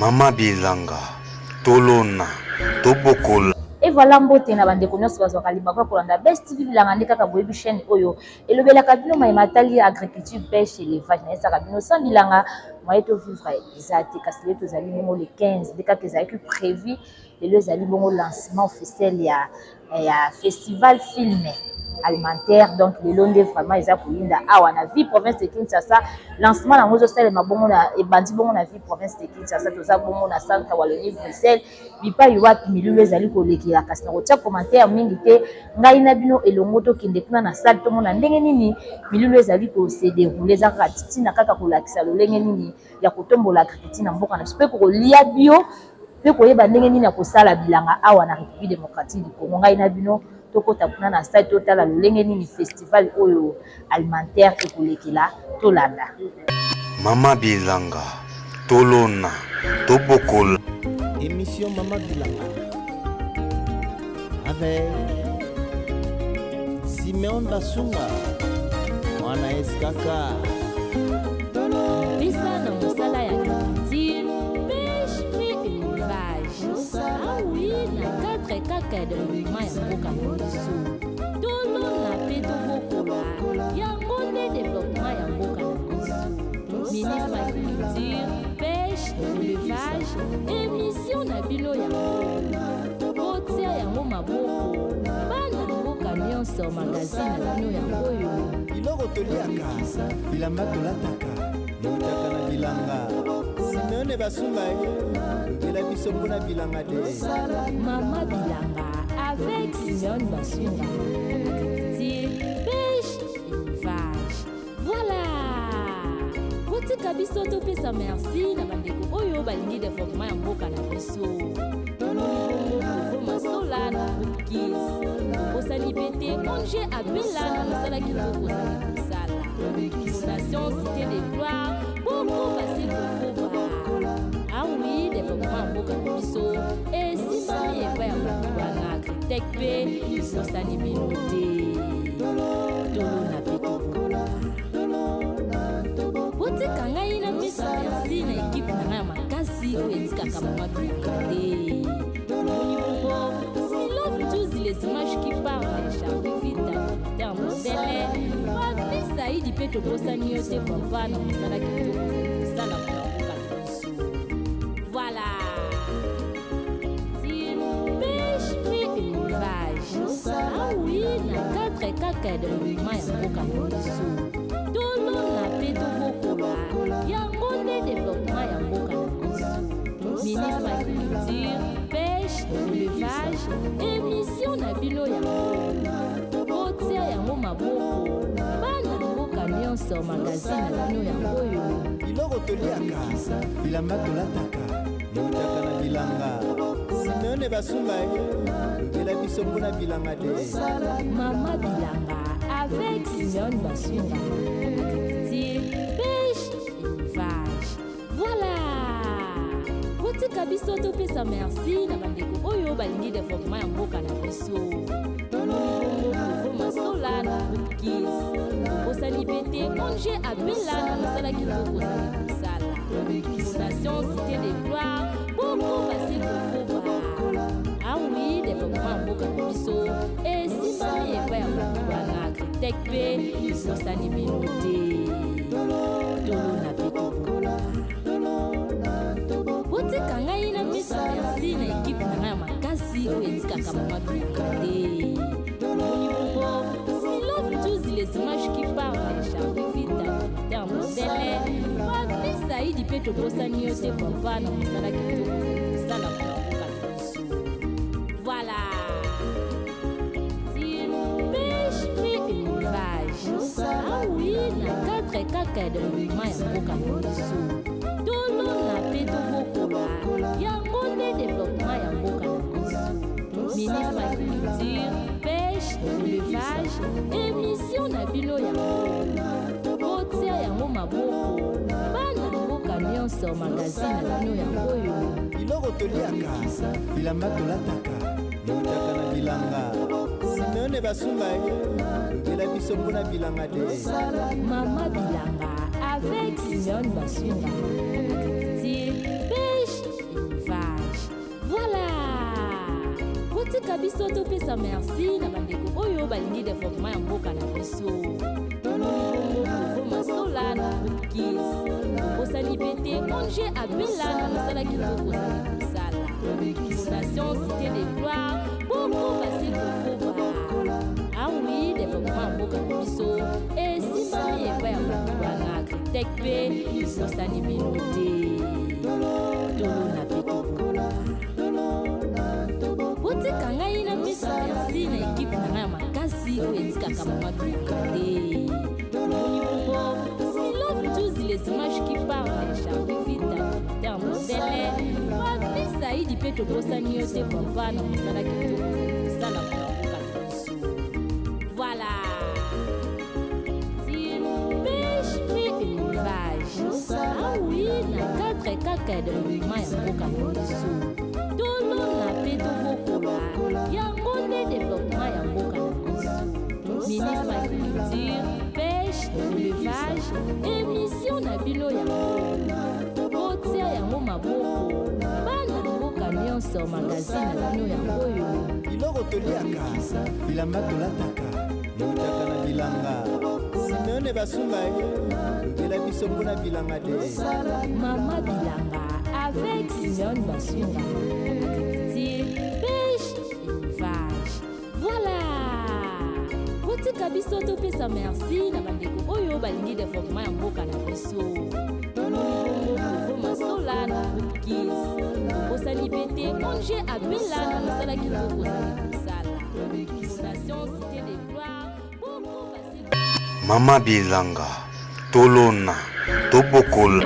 Mama Bilanga, Tolona, Tobokola. Et voilà mbote na bandeko nyonso bazwaka limbaka kolanda Best TV Bilanga nde kaka boyebi chaîne oyo elobelaka bino matali agriculture pêche élevage na esaka bino sans bilanga moye to vivre eza te kasi lelo tozali bongo le 15 nde kaka ezalaki prévu lelo ezali bongo lancement officiel ya festival film alimentaire donc lelo nde vraiment eza koyinda awa na vie province de Kinshasa lancement nango ezosalema bongo na ebandi bongo na vie province de Kinshasa toza bongo na centre Wallonie Bruxelles bipai wapi milulu ezali kolekela kasi na kotia commentaire mingi te ngai na bino elongo tokende kuna na salle tomona ndenge nini milulu ezali kosedéroule eza kaka titina kaka kolakisa lolenge nini ya kotombola agriculture na mboka na biso mpe kolia bio mpe koyeba ndenge nini ya kosala bilanga awa na République démocratique du Congo ngai na bino tokota kuna na stade totala lolenge nini festival oyo alimentaire ekolekela tolanda Mama Bilanga, Tolona, Tobokola. Émission Mama Bilanga avec Simeon Basunga Mwana Eskaka Bisa na mosala ya culture, pêche et élevage. Ah oui, na 4 kaka de mouvement ya mboka na biso. Tolo na pe tobokola, yango nde développement ya mboka na biso. Ministre ya culture, pêche, élevage, émission na bino yango. Botia yango maboko, bana mboka nyonso magazine na bino yango oyo. Iloko toliaka, bilamba tolataka, lutaka na bilanga. Simeone Basunga lobela biso mpona bilanga te. Mama Bilanga avec Simeone Basunga. Agriculture, pêche, élevage. Voilà. Botika biso topesa merci na bandeko oyo balingi développement ya mboka na biso. Masola na Kis. Osali pete onje abela na mosala kitoko za kusala. Fondation Cité de Gloire. Beaucoup passé pour ah oui, développement ya mboka na biso. Et si mami epa ya bakwana agritech pe osali bino te. Tolo na peto. Botika ngai na misa merci na équipe na ngai ya makasi oyo etikaka mama bilanga te. Les images qui parlent, Charles dans mon délai. Papi Saïd, il peut te poser ni te papa, non, ça la qui ça la voilà. Pêche et élevage. Ah oui, na 4 kaka de mouvement ya mboka na biso. Tolo na pe tobokola, yango nde développement ya mboka na biso. Ministre ya culture, pêche, élevage, émission na bino yango. Botia yango maboko, bana mboka nyonso magazine na bino yango oyo. Iloko toliaka, bilamba tolataka, lutaka na bilanga. Simeone Basunga lobela biso mpona bilanga te. Mama Bilanga avec Simeone Basunga. Agriculture, pêche, élevage. Voilà. Botika biso topesa merci na bandeko oyo balingi développement ya mboka na biso. Masola na Kis. Osali pete onje abela na mosala kitoko za kusala. Fondation Cité de Gloire. Beaucoup passé pour ah oui, développement ya mboka na biso. Et si mami epa ya bakwana agritech pe osali bino te. Tolo na peto. Botika ngai na misa merci na équipe na ngai ya makasi oyo etikaka mama bilanga te. Si l'on tous les images qui parlent, Charles dans mon délai. Papi Saïd, il peut te poser ni te papa, non, ça la qui ça la voilà. Pêche et élevage. Ah oui, na 4 kaka de mouvement ya mboka na biso. Tolo na pe tobokola, yango nde développement ya mboka na biso. Ministre ya culture, pêche, élevage, émission na bino yango. Botia yango maboko, bana mboka nyonso magazine na bino yango oyo. Iloko toliaka, bilamba tolataka, lutaka na bilanga. Simeone Basunga lobela biso mpona bilanga te. Mama Bilanga avec Simeone Basunga. Agriculture, pêche botika biso topesa merci na bandeko oyo balingi développement ya mboka na biso. Provo Masola na groupe Kiss. Bosani Bete, Onge Abela na mosala kitoko ozali kosala. Fondation Cité des Gloires, Boko Basi Kokoba. Ah oui, développement ya mboka na biso. Esimbami epai ya mokolo na Agritech mpe bosani bino te. Tolo na peto botika ngai na misa merci na ekipe na ngai ya makasi oyo etikaka mama bilakande moni bongo Silove Juzi les images qui parlent Charles Vita commentaire modele papi Saidi mpe tobosani yo te papa na mosala kitoko kosala mpona mboka na biso. Voilà, pêche mpe élevage. Ah oui, na 4 kaka ya développement ya mboka na biso. Tolo na pe tobokola yango nde développement ya mboka na biso. Ministre agriculture, pêche, élevage, émission na bino yango botia yango maboko bana mboka nyonso magazine na bino yango oyo biloko toliaka bilamba tolataka nautaka na bilanga simeone basunga ye lobela biso mpona bilanga te Mama Bilanga avec Simeone Basunga. Agriculture, pêche, élevage. Voilà. Botika biso topesa merci na bandeko oyo balingi développement ya mboka na biso. Provo Masola na groupe Kiss. Bosani Bete, Onge Abela na mosala kitoko ozali kosala. Fondation Cité des Gloires, Boko Basi. Mama Bilanga, Tolona, Tobokola.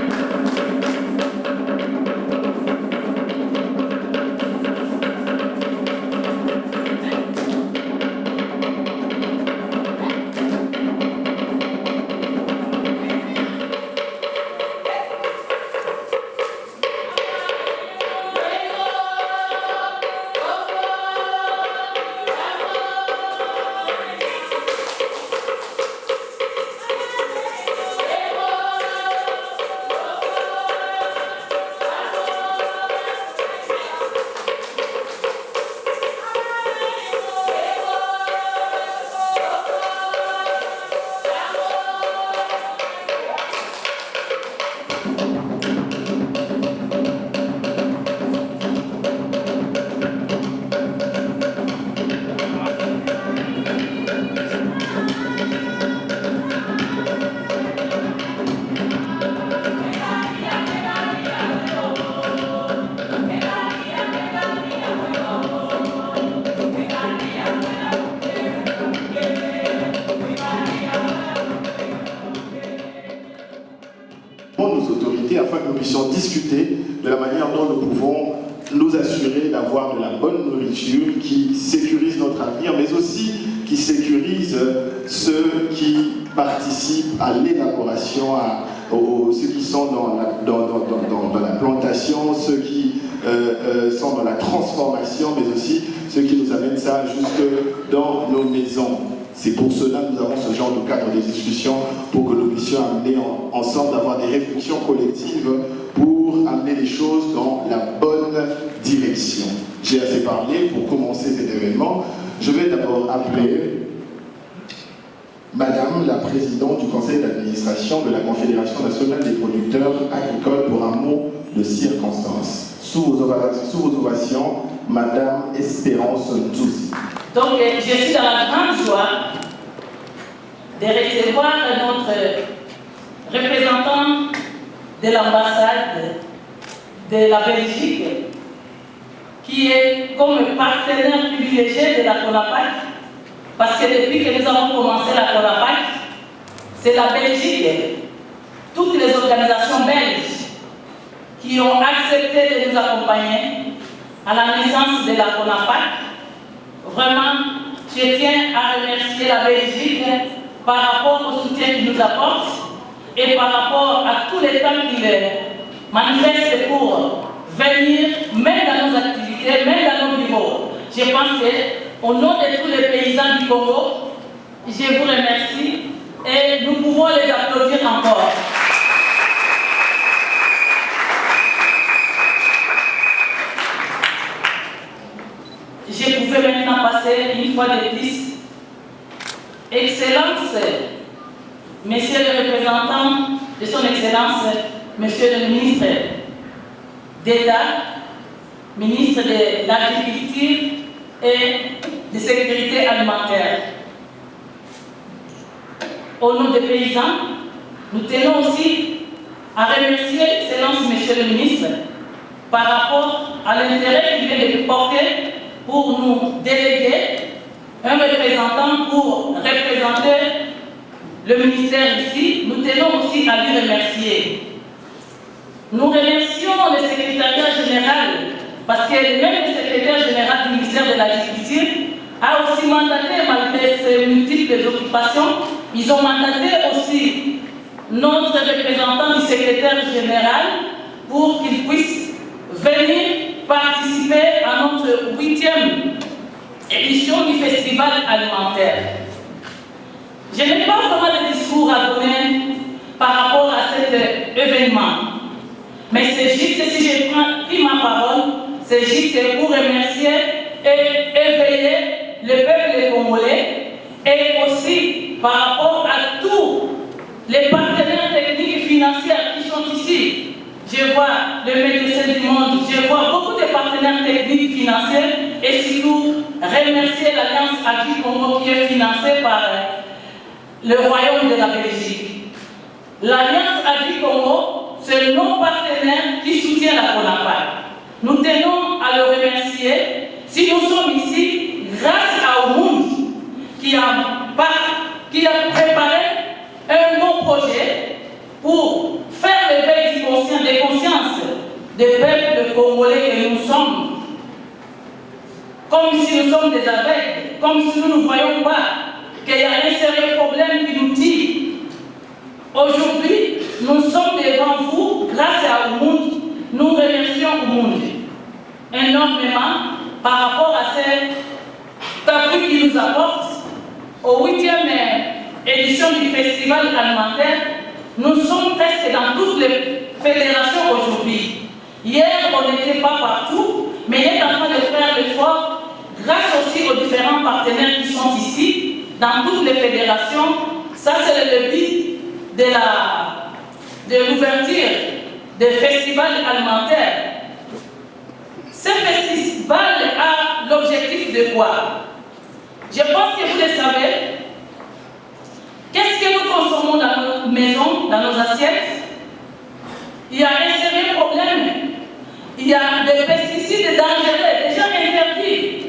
Nos autorités afin que nous puissions discuter de la manière dont nous pouvons nous assurer d'avoir de la bonne nourriture qui sécurise notre avenir, mais aussi qui sécurise ceux qui participent à l'élaboration, ceux qui sont dans la plantation, ceux qui sont dans la transformation, mais aussi ceux qui nous amènent ça jusque dans nos maisons. C'est pour cela que nous avons ce genre de cadre de discussion pour que nous puissions amener ensemble, avoir des réflexions collectives pour amener les choses dans la bonne direction. J'ai assez parlé pour commencer cet événement. Je vais d'abord appeler Madame la Présidente du Conseil d'administration de la Confédération nationale des producteurs agricoles pour un mot de circonstance. Sous vos ovations, Madame Espérance Nzouzi. Donc, je suis dans la grande joie de recevoir notre représentant de l'ambassade de la Belgique, qui est comme partenaire privilégié de la CONAPAC, parce que depuis que nous avons commencé la CONAPAC, c'est la Belgique, toutes les organisations belges qui ont accepté de nous accompagner à la naissance de la CONAPAC. Vraiment, je tiens à remercier la Belgique par rapport au soutien qu'il nous apporte et par rapport à tous les temps qu'il manifeste pour venir, même dans nos activités, même dans nos bureaux. Je pense qu'au nom de tous les paysans du Congo, je vous remercie et nous pouvons les applaudir encore. Je pouvais maintenant passer une fois de plus. Excellence, Monsieur le représentant de son Excellence, Monsieur le ministre d'État, ministre de l'Agriculture et de Sécurité alimentaire. Au nom des paysans, nous tenons aussi à remercier Excellence Monsieur le ministre par rapport à l'intérêt qu'il vient de porter pour nous déléguer un représentant pour représenter le ministère ici. Nous tenons aussi à lui remercier. Nous remercions le secrétariat général parce que même le secrétaire général du ministère de l'Agriculture a aussi mandaté, malgré ses multiples occupations, ils ont mandaté aussi notre représentant du secrétaire général pour qu'il puisse venir participer à notre 8e édition du festival alimentaire. Je n'ai pas vraiment de discours à donner par rapport à cet événement, mais c'est juste, si j'ai pris ma parole, c'est juste pour remercier et éveiller le peuple congolais et aussi par rapport à tous les partenaires techniques et financiers qui sont ici. Je vois le Médecins du Monde, je vois beaucoup de partenaires techniques et financiers et surtout remercier l'Alliance Agri-Congo qui est financée par le Royaume de la Belgique. L'Alliance Agri-Congo, c'est nos partenaires qui soutiennent la CONAPAC. Nous tenons à le remercier si nous sommes ici grâce à Oumund qui a préparé un bon projet pour faire l'éveil des consciences des peuples congolais que nous sommes. Comme si nous sommes des aveugles, comme si nous ne voyons pas qu'il y a un sérieux problème qui nous tire. Aujourd'hui, nous sommes devant vous grâce à Oumund. Nous remercions Oumund énormément par rapport à cet appui qu'il nous apporte. Au 8e édition du festival alimentaire, nous sommes presque dans toutes les fédérations aujourd'hui. Hier, on n'était pas partout, mais il est en train de faire l'effort grâce aussi aux différents partenaires qui sont ici, dans toutes les fédérations. Ça, c'est le but de l'ouverture des festivals alimentaires. Ce festival a l'objectif de quoi? Je pense que vous le savez. Qu'est-ce que nous consommons dans nos maisons, dans nos assiettes? Il y a un sérieux problème. Il y a des pesticides dangereux, déjà interdits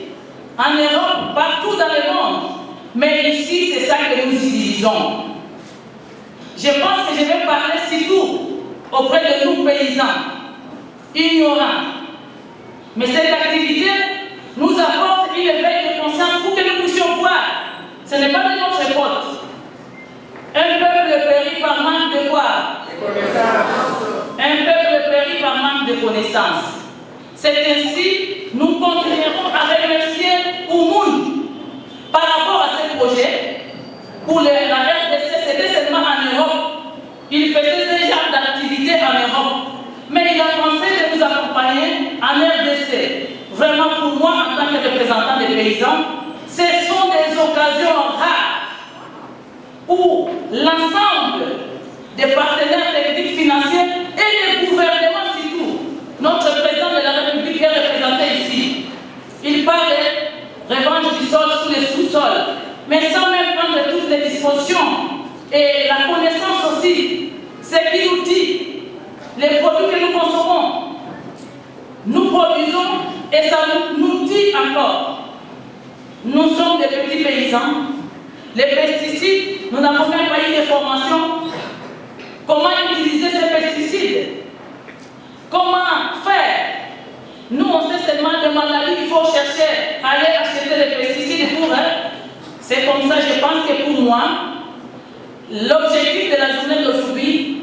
en Europe, partout dans le monde. Mais ici, c'est ça que nous utilisons. Je pense que je vais parler surtout auprès de nous paysans, ignorants. Mais cette activité nous apporte une éveil de conscience pour que nous puissions voir. Ce n'est pas de notre faute. Un peuple périt par manque de quoi? Un peuple périt par manque de connaissances. C'est ainsi nous continuerons à remercier Oumund par rapport à ce projet. Pour la RDC, c'était seulement en Europe. Il faisait ce genre d'activité en Europe. Mais il a pensé de nous accompagner en RDC. Vraiment, pour moi, en tant que représentant des paysans, ce sont des occasions rares où l'ensemble des partenaires techniques financiers et les gouvernements surtout, notre président de la République est représenté ici. Il parle de revanche du sol sous les sous-sols, mais sans même prendre toutes les dispositions et la connaissance aussi, ce qui nous dit, les produits que nous consommons, nous produisons et ça nous dit encore. Nous sommes des petits paysans. Les pesticides, nous n'avons même pas eu de formation. Comment utiliser ces pesticides? Comment faire? Nous, on sait seulement de maladies, il faut chercher, aller acheter des pesticides pour eux. C'est comme ça, je pense que pour moi, l'objectif de la journée d'aujourd'hui,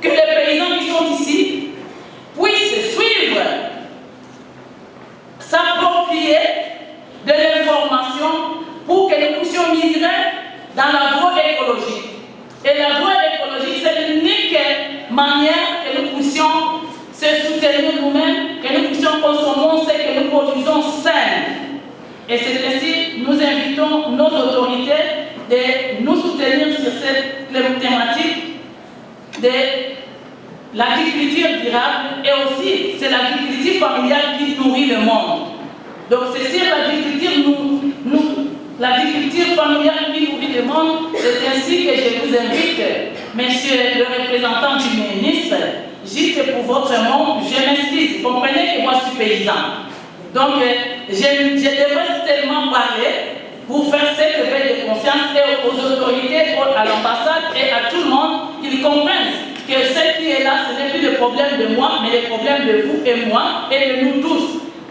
que les paysans qui sont ici puissent suivre, s'approprier de l'information pour que nous puissions migrer dans l'agroécologie. Et l'agroécologie, c'est l'unique manière que nous puissions se soutenir nous-mêmes, que nous puissions consommer ce que nous produisons sain. Et c'est ainsi invitons nos autorités de nous soutenir sur cette thématique de l'agriculture durable et aussi c'est l'agriculture familiale qui nourrit le monde. Donc c'est sur l'agriculture, l'agriculture familiale qui nourrit le monde, c'est ainsi que je vous invite, monsieur le représentant du ministre, juste pour votre monde, je m'excuse, comprenez que moi je suis paysan. Donc je devrais tellement parler pour faire cette éveil de conscience et aux autorités, à l'ambassade et à tout le monde qu'ils comprennent que ce qui est là, ce n'est plus le problème de moi, mais le problème de vous et moi et de nous tous.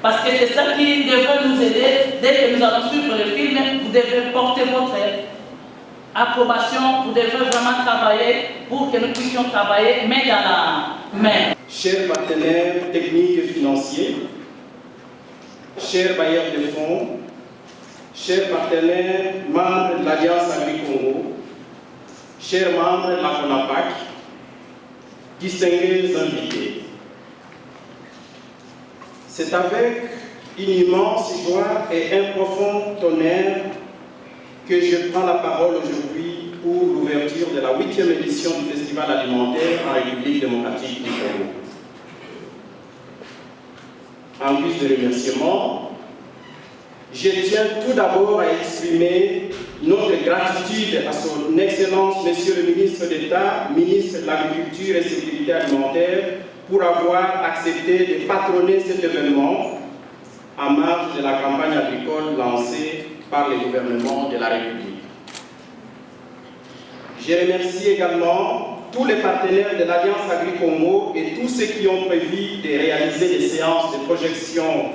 Parce que c'est ça qui devrait nous aider. Dès que nous allons suivre le film, vous devez porter votre approbation, vous devez vraiment travailler pour que nous puissions travailler main dans la main. Chers partenaires techniques et financiers, chers bailleurs de fonds, chers partenaires membres de l'Alliance Agri-Congo, chers membres de la CONAPAC, distingués invités. C'est avec une immense joie et un profond honneur que je prends la parole aujourd'hui pour l'ouverture de la 8e édition du Festival alimentaire en République démocratique du Congo. En plus de remerciements, je tiens tout d'abord à exprimer notre gratitude à son Excellence, Monsieur le Ministre d'État, Ministre de l'Agriculture et Sécurité alimentaire, pour avoir accepté de patronner cet événement en marge de la campagne agricole lancée par le gouvernement de la République. Je remercie également tous les partenaires de l'Alliance Agri-Congo et tous ceux qui ont prévu de réaliser des séances de projection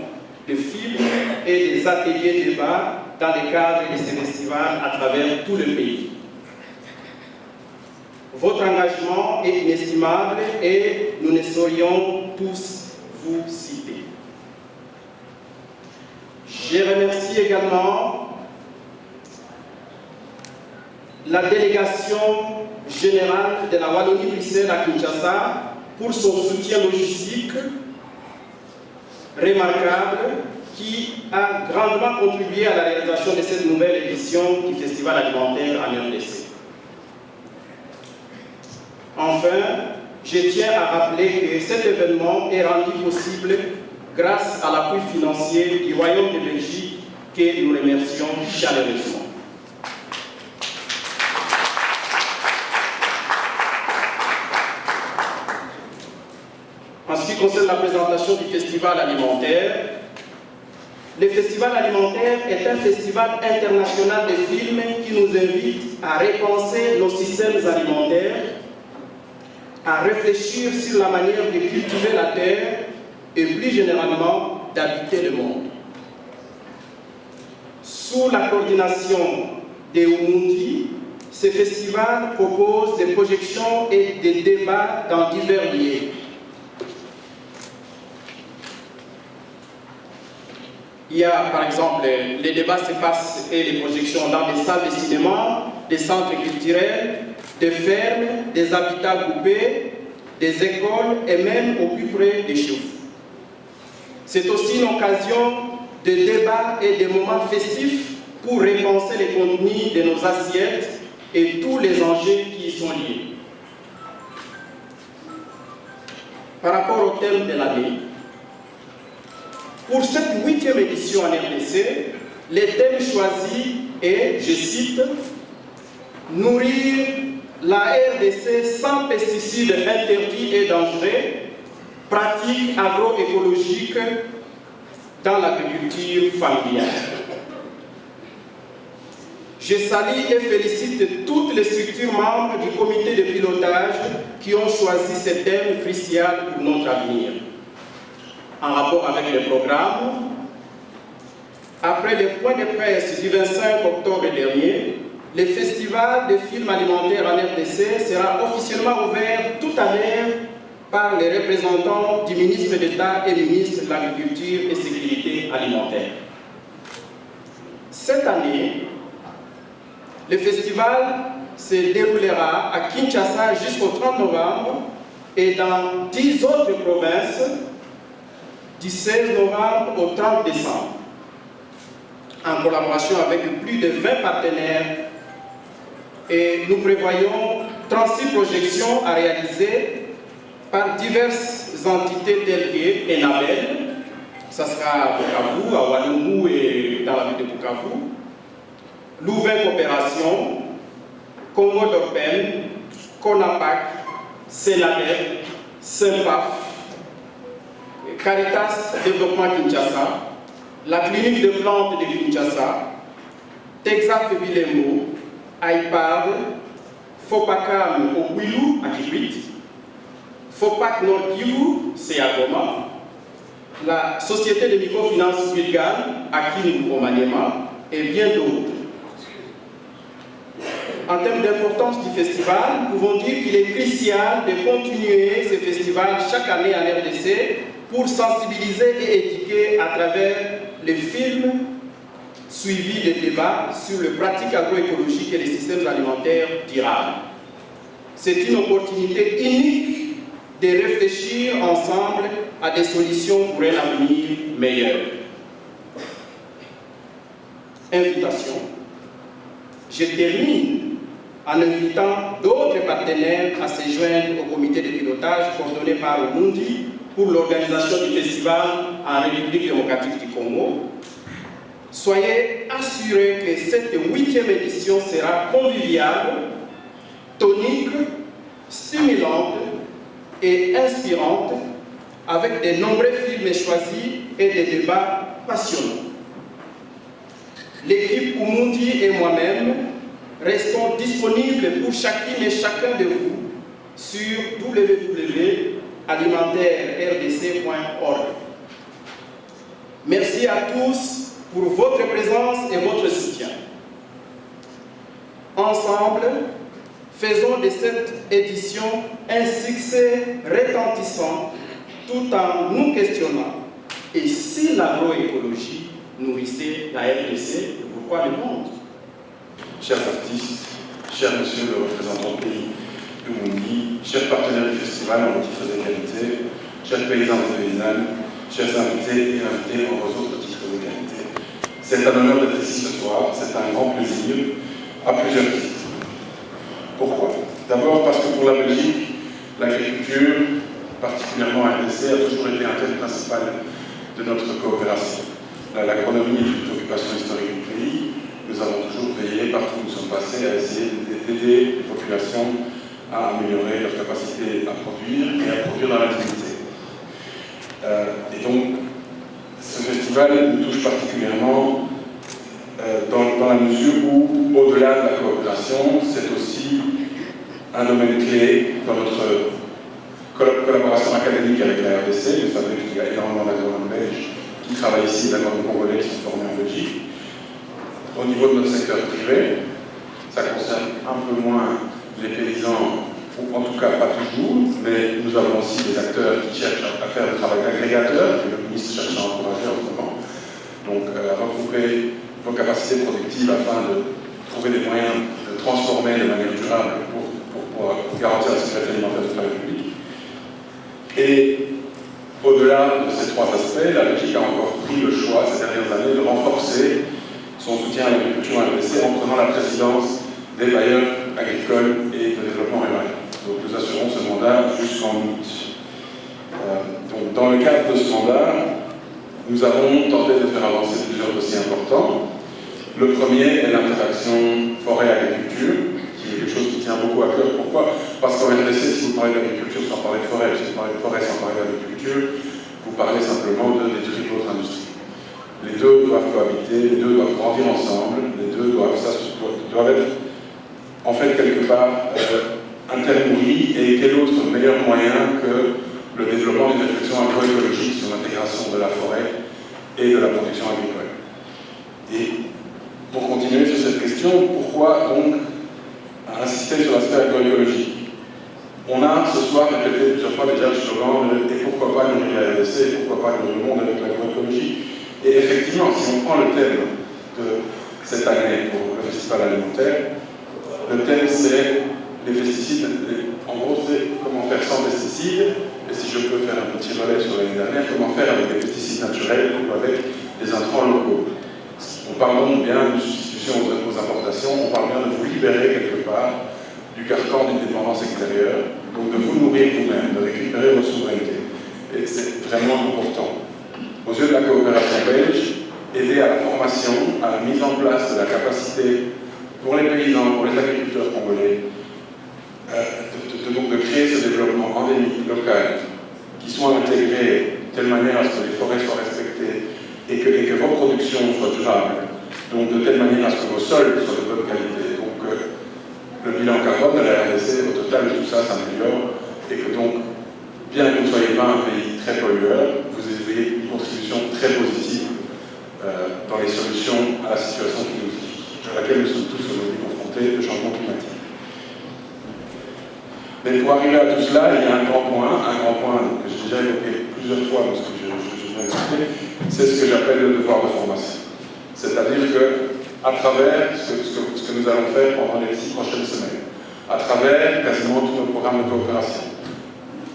de films et des ateliers débats dans le cadre de ces festivals à travers tout le pays. Votre engagement est inestimable et nous ne saurions tous vous citer. Je remercie également la délégation générale de la Wallonie-Bruxelles à Kinshasa pour son soutien logistique remarquable qui a grandement contribué à la réalisation de cette nouvelle édition du Festival alimentaire en RDC. Enfin, je tiens à rappeler que cet événement est rendu possible grâce à l'appui financier du Royaume de Belgique que nous remercions chaleureusement. En ce qui concerne la présentation du Festival alimentaire, le Festival alimentaire est un festival international de films qui nous invite à repenser nos systèmes alimentaires, à réfléchir sur la manière de cultiver la terre et plus généralement d'habiter le monde. Sous la coordination des Umundi, ce festival propose des projections et des débats dans divers lieux. Il y a par exemple, les débats se passent et les projections dans des salles de cinéma, des centres culturels, des fermes, des habitats groupés, des écoles et même au plus près des chefs. C'est aussi une occasion de débats et de moments festifs pour repenser les contenus de nos assiettes et tous les enjeux qui y sont liés. Par rapport au thème de l'année, pour cette 8e édition en RDC, le thème choisi est, je cite, « Nourrir la RDC sans pesticides interdits et dangereux, pratiques agroécologiques dans l'agriculture familiale ». Je salue et félicite toutes les structures membres du comité de pilotage qui ont choisi ce thème crucial pour notre avenir. En rapport avec le programme, après le point de presse du 25 octobre dernier, le festival de films alimentaires en RDC sera officiellement ouvert tout à l'heure par les représentants du ministre d'État et ministre de l'Agriculture et Sécurité alimentaire. Cette année, le festival se déroulera à Kinshasa jusqu'au 30 novembre et dans 10 autres provinces du 16 novembre au 30 décembre. en collaboration avec plus de 20 partenaires. Et nous prévoyons 36 projections à réaliser par diverses entités telles que Enabel, ça sera à Bukavu, à Walungu et dans la ville de Bukavu, Louvain Coopération, Congo d'Orpen, CONAPAC, CELADEP, SEMPAF, Caritas Développement Kinshasa, la clinique de plantes de Kinshasa, Texas Bilembo, IPAD, FOPACAM au Kwilu à Kibrit, FOPAC Nord Kivu, c'est à Goma, la Société de microfinance Bulgare à Kingu au Maniema et bien d'autres. En termes d'importance du festival, nous pouvons dire qu'il est crucial de continuer ce festival chaque année en RDC pour sensibiliser et éduquer à travers les films suivis des débats sur les pratiques agroécologiques et les systèmes alimentaires durables. C'est une opportunité unique de réfléchir ensemble à des solutions pour un avenir meilleur. Invitation. Je termine en invitant d'autres partenaires à se joindre au comité de pilotage coordonné par Omundi pour l'organisation du festival en République démocratique du Congo. Soyez assurés que cette 8e édition sera conviviale, tonique, stimulante et inspirante, avec de nombreux films choisis et des débats passionnants. L'équipe Oumundi et moi-même restons disponibles pour chacune et chacun de vous sur www.alimentairerdc.org. Merci à tous pour votre présence et votre soutien. Ensemble, faisons de cette édition un succès retentissant tout en nous questionnant. Et si l'agroécologie nourrissait la RDC, pourquoi le monde? Chers artistes, chers monsieur le représentant du pays de Mundi, chers partenaires du festival en titre d'égalité, chers paysans et paysannes, chers invités et invités en vos autres titres d'égalité. C'est un honneur d'être ici ce soir, c'est un grand plaisir, à plusieurs titres. Pourquoi? D'abord parce que pour la Belgique, l'agriculture, particulièrement à RDC, a toujours été un thème principal de notre coopération. L'agronomie est une préoccupation historique du pays. Nous avons toujours veillé, partout où nous sommes passés, à essayer d'aider les populations à améliorer leur capacité à produire et à produire dans l'intimité. Et donc, ce festival nous touche particulièrement dans la mesure où, au-delà de la coopération, c'est aussi un domaine clé dans notre collaboration académique avec la RDC. Vous savez qu'il y a énormément d'agronomes belges qui travaillent ici, d'agronomes congolais qui sont formés en Belgique. Au niveau de notre secteur privé, ça concerne un peu moins les paysans, ou en tout cas pas toujours, mais nous avons aussi des acteurs qui cherchent à faire le travail agrégateur, que le ministre cherche à encourager en ce moment. Donc à retrouver vos capacités productives afin de trouver des moyens de transformer de manière durable pour garantir la sécurité alimentaire de la République. Et au-delà de ces trois aspects, la Belgique a encore pris le choix ces dernières années de renforcer son soutien à l'agriculture en RDC en prenant la présidence des bailleurs agricoles et de développement rural. Donc nous assurons ce mandat jusqu'en août. Donc dans le cadre de ce mandat, nous avons tenté de faire avancer plusieurs dossiers importants. Le premier est l'interaction forêt-agriculture, qui est quelque chose qui tient beaucoup à cœur. Pourquoi? Parce qu'en RDC, si vous parlez d'agriculture sans parler de forêt, si vous parlez de forêt sans parler d'agriculture, vous parlez simplement de détruire votre industrie. Les deux doivent cohabiter, les deux doivent grandir ensemble, les deux doivent être en fait quelque part internourris. Et quel autre meilleur moyen que le développement d'une réflexion agroécologique sur l'intégration de la forêt et de la production agricole. Et pour continuer sur cette question, pourquoi donc insister sur l'aspect agroécologique? On a ce soir répété plusieurs fois déjà le slogan de « Et pourquoi pas nourrir la RDC, et pourquoi pas nourrir le monde avec l'agroécologie ?» Et effectivement, si on prend le thème de cette année pour le festival alimentaire, le thème c'est les pesticides. En gros, c'est comment faire sans pesticides, et si je peux faire un petit relais sur l'année dernière, comment faire avec des pesticides naturels ou avec des intrants locaux. Ce qui On parle donc bien d'une substitution aux importations, on parle bien de vous libérer quelque part du carcan d'une dépendance extérieure, donc de vous nourrir vous-même, de récupérer votre souveraineté. Et c'est vraiment important. Aux yeux de la coopération belge, aider à la formation, à la mise en place de la capacité pour les paysans, pour les agriculteurs congolais, de créer ce développement endémique, local, qui soit intégré de telle manière à ce que les forêts soient respectées et que vos productions soient durables, donc de telle manière à ce que vos sols soient de bonne qualité. Donc le bilan carbone de la RDC, au total de tout ça s'améliore et que donc, bien que vous ne soyez pas un pays très pollueur, vous ayez une contribution très positive dans les solutions à la situation à laquelle nous sommes tous aujourd'hui confrontés, le changement climatique. Mais pour arriver à tout cela, il y a un grand point que j'ai déjà évoqué plusieurs fois dans ce que je viens d'expliquer, c'est ce que j'appelle le devoir de formation. C'est-à-dire qu'à travers ce que nous allons faire pendant les 6 prochaines semaines, à travers quasiment tous nos programmes de coopération,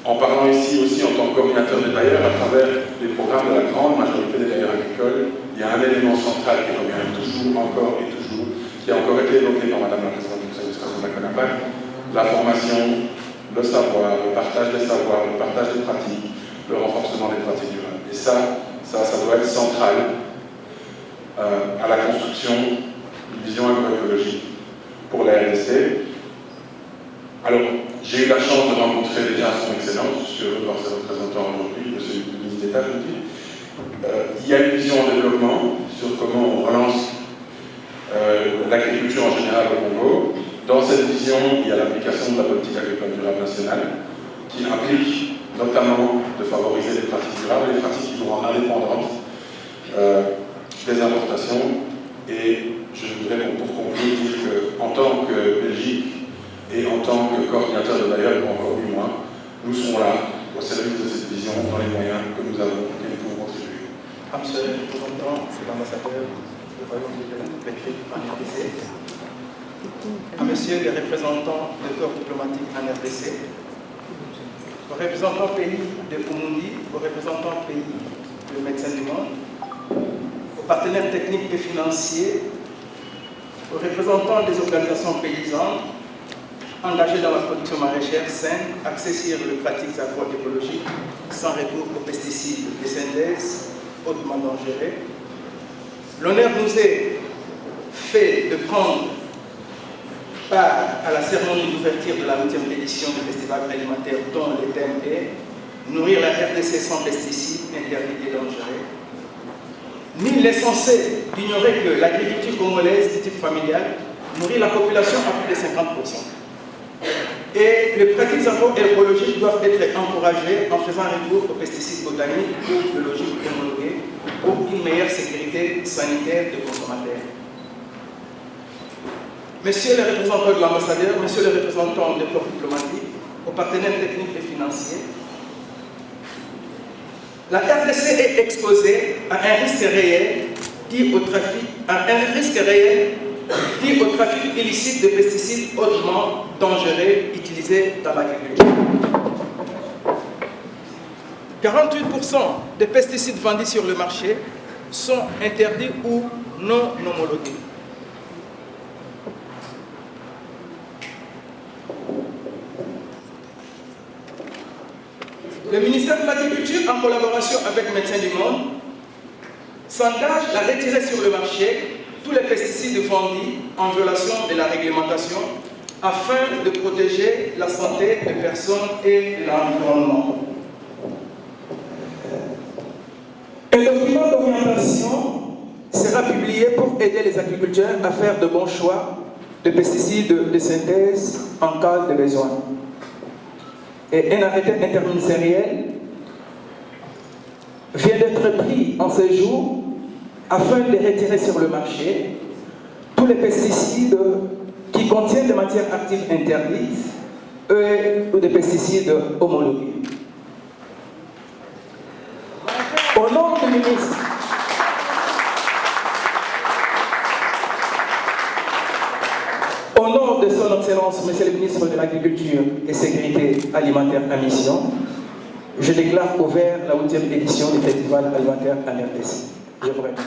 en parlant ici aussi en tant que coordinateur des bailleurs, à travers les programmes de la grande majorité des bailleurs agricoles, il y a un élément central qui revient toujours, encore et toujours, qui a encore été évoqué par Madame la Présidente du Conseil d'administration de la CONAPAC, la formation, le savoir, le partage des savoirs, le partage des pratiques, le renforcement des pratiques durables. Et ça doit être central à la construction d'une vision agroécologique pour la RDC. Alors, j'ai eu la chance de rencontrer déjà son Excellence, je suis heureux de voir ses représentants aujourd'hui, Monsieur le ministre d'État, je dis. Il y a une vision en développement sur comment on relance l'agriculture en général au Congo. Dans cette vision, il y a l'application de la politique agricole durable nationale, qui implique notamment de favoriser les pratiques durables, les pratiques qui vont rendre indépendantes des importations. Et je voudrais pour conclure dire qu'en tant que Belgique et en tant que coordinateur de bailleurs, pour encore 8 mois, nous serons là au service de cette vision dans les moyens que nous avons et nous pouvons contribuer. Monsieur le représentant, c'est l'ambassadeur du Royaume de Belgique en RDC. À Monsieur les représentants de corps diplomatiques en RDC, aux représentants pays de Umundi, aux représentants pays de Médecins du Monde, aux partenaires techniques et financiers, aux représentants des organisations paysannes engagées dans la production maraîchère saine, axée sur les pratiques agroécologiques, sans recours aux pesticides de synthèse hautement dangereux. L'honneur nous est fait de prendre part à la cérémonie d'ouverture de la 8e édition du Festival alimentaire dont le thème est « Nourrir la RDC sans pesticides, interdits et dangereux ». Nul n'est censé ignorer que l'agriculture congolaise de type familial nourrit la population à plus de 50%. Et les pratiques agroécologiques doivent être encouragées en faisant recours aux pesticides botaniques ou biologiques homologués pour une meilleure sécurité sanitaire des consommateurs. Messieurs les représentants de l'ambassadeur, messieurs les représentants des corps diplomatiques, aux partenaires techniques et financiers, la RDC est exposée à un risque réel dit au trafic illicite de pesticides hautement dangereux utilisés dans l'agriculture. 48% des pesticides vendus sur le marché sont interdits ou non homologués. Le ministère de l'Agriculture, en collaboration avec Médecins du Monde, s'engage à retirer sur le marché tous les pesticides vendus en violation de la réglementation afin de protéger la santé des personnes et l'environnement. Un document d'orientation sera publié pour aider les agriculteurs à faire de bons choix de pesticides de synthèse en cas de besoin. Et un arrêté interministériel vient d'être pris en ces jours afin de retirer sur le marché tous les pesticides qui contiennent des matières actives interdites ou des pesticides homologués. Au nom du ministre, au nom de son Excellence, Monsieur le ministre de l'Agriculture et Sécurité alimentaire à mission, je déclare ouvert la 8e édition du Festival alimentaire en RDC. Je vous remercie.